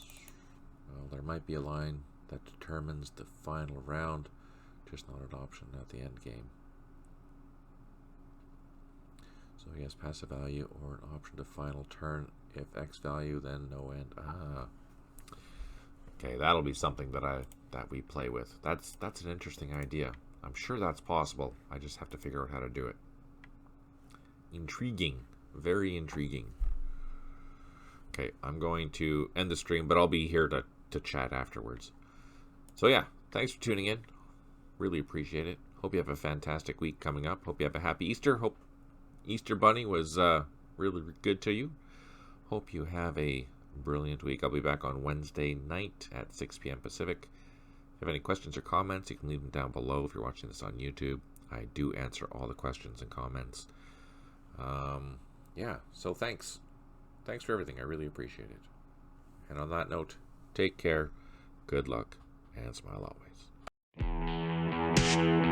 Well, there might be a line that determines the final round, just not an option at the end game. So he has passive value or an option to final turn. If X value, then no end. Okay, that'll be something that we play with. That's an interesting idea. I'm sure that's possible. I just have to figure out how to do it. Intriguing. Very intriguing. Okay, I'm going to end the stream, but I'll be here to chat afterwards. So yeah, thanks for tuning in. Really appreciate it. Hope you have a fantastic week coming up. Hope you have a happy Easter. Hope Easter Bunny was really good to you. Hope you have a brilliant week. I'll be back on Wednesday night at 6 p.m. Pacific. If you have any questions or comments, you can leave them down below if you're watching this on YouTube. I do answer all the questions and comments. Yeah, so thanks. Thanks for everything. I really appreciate it. And on that note, take care, good luck, and smile always.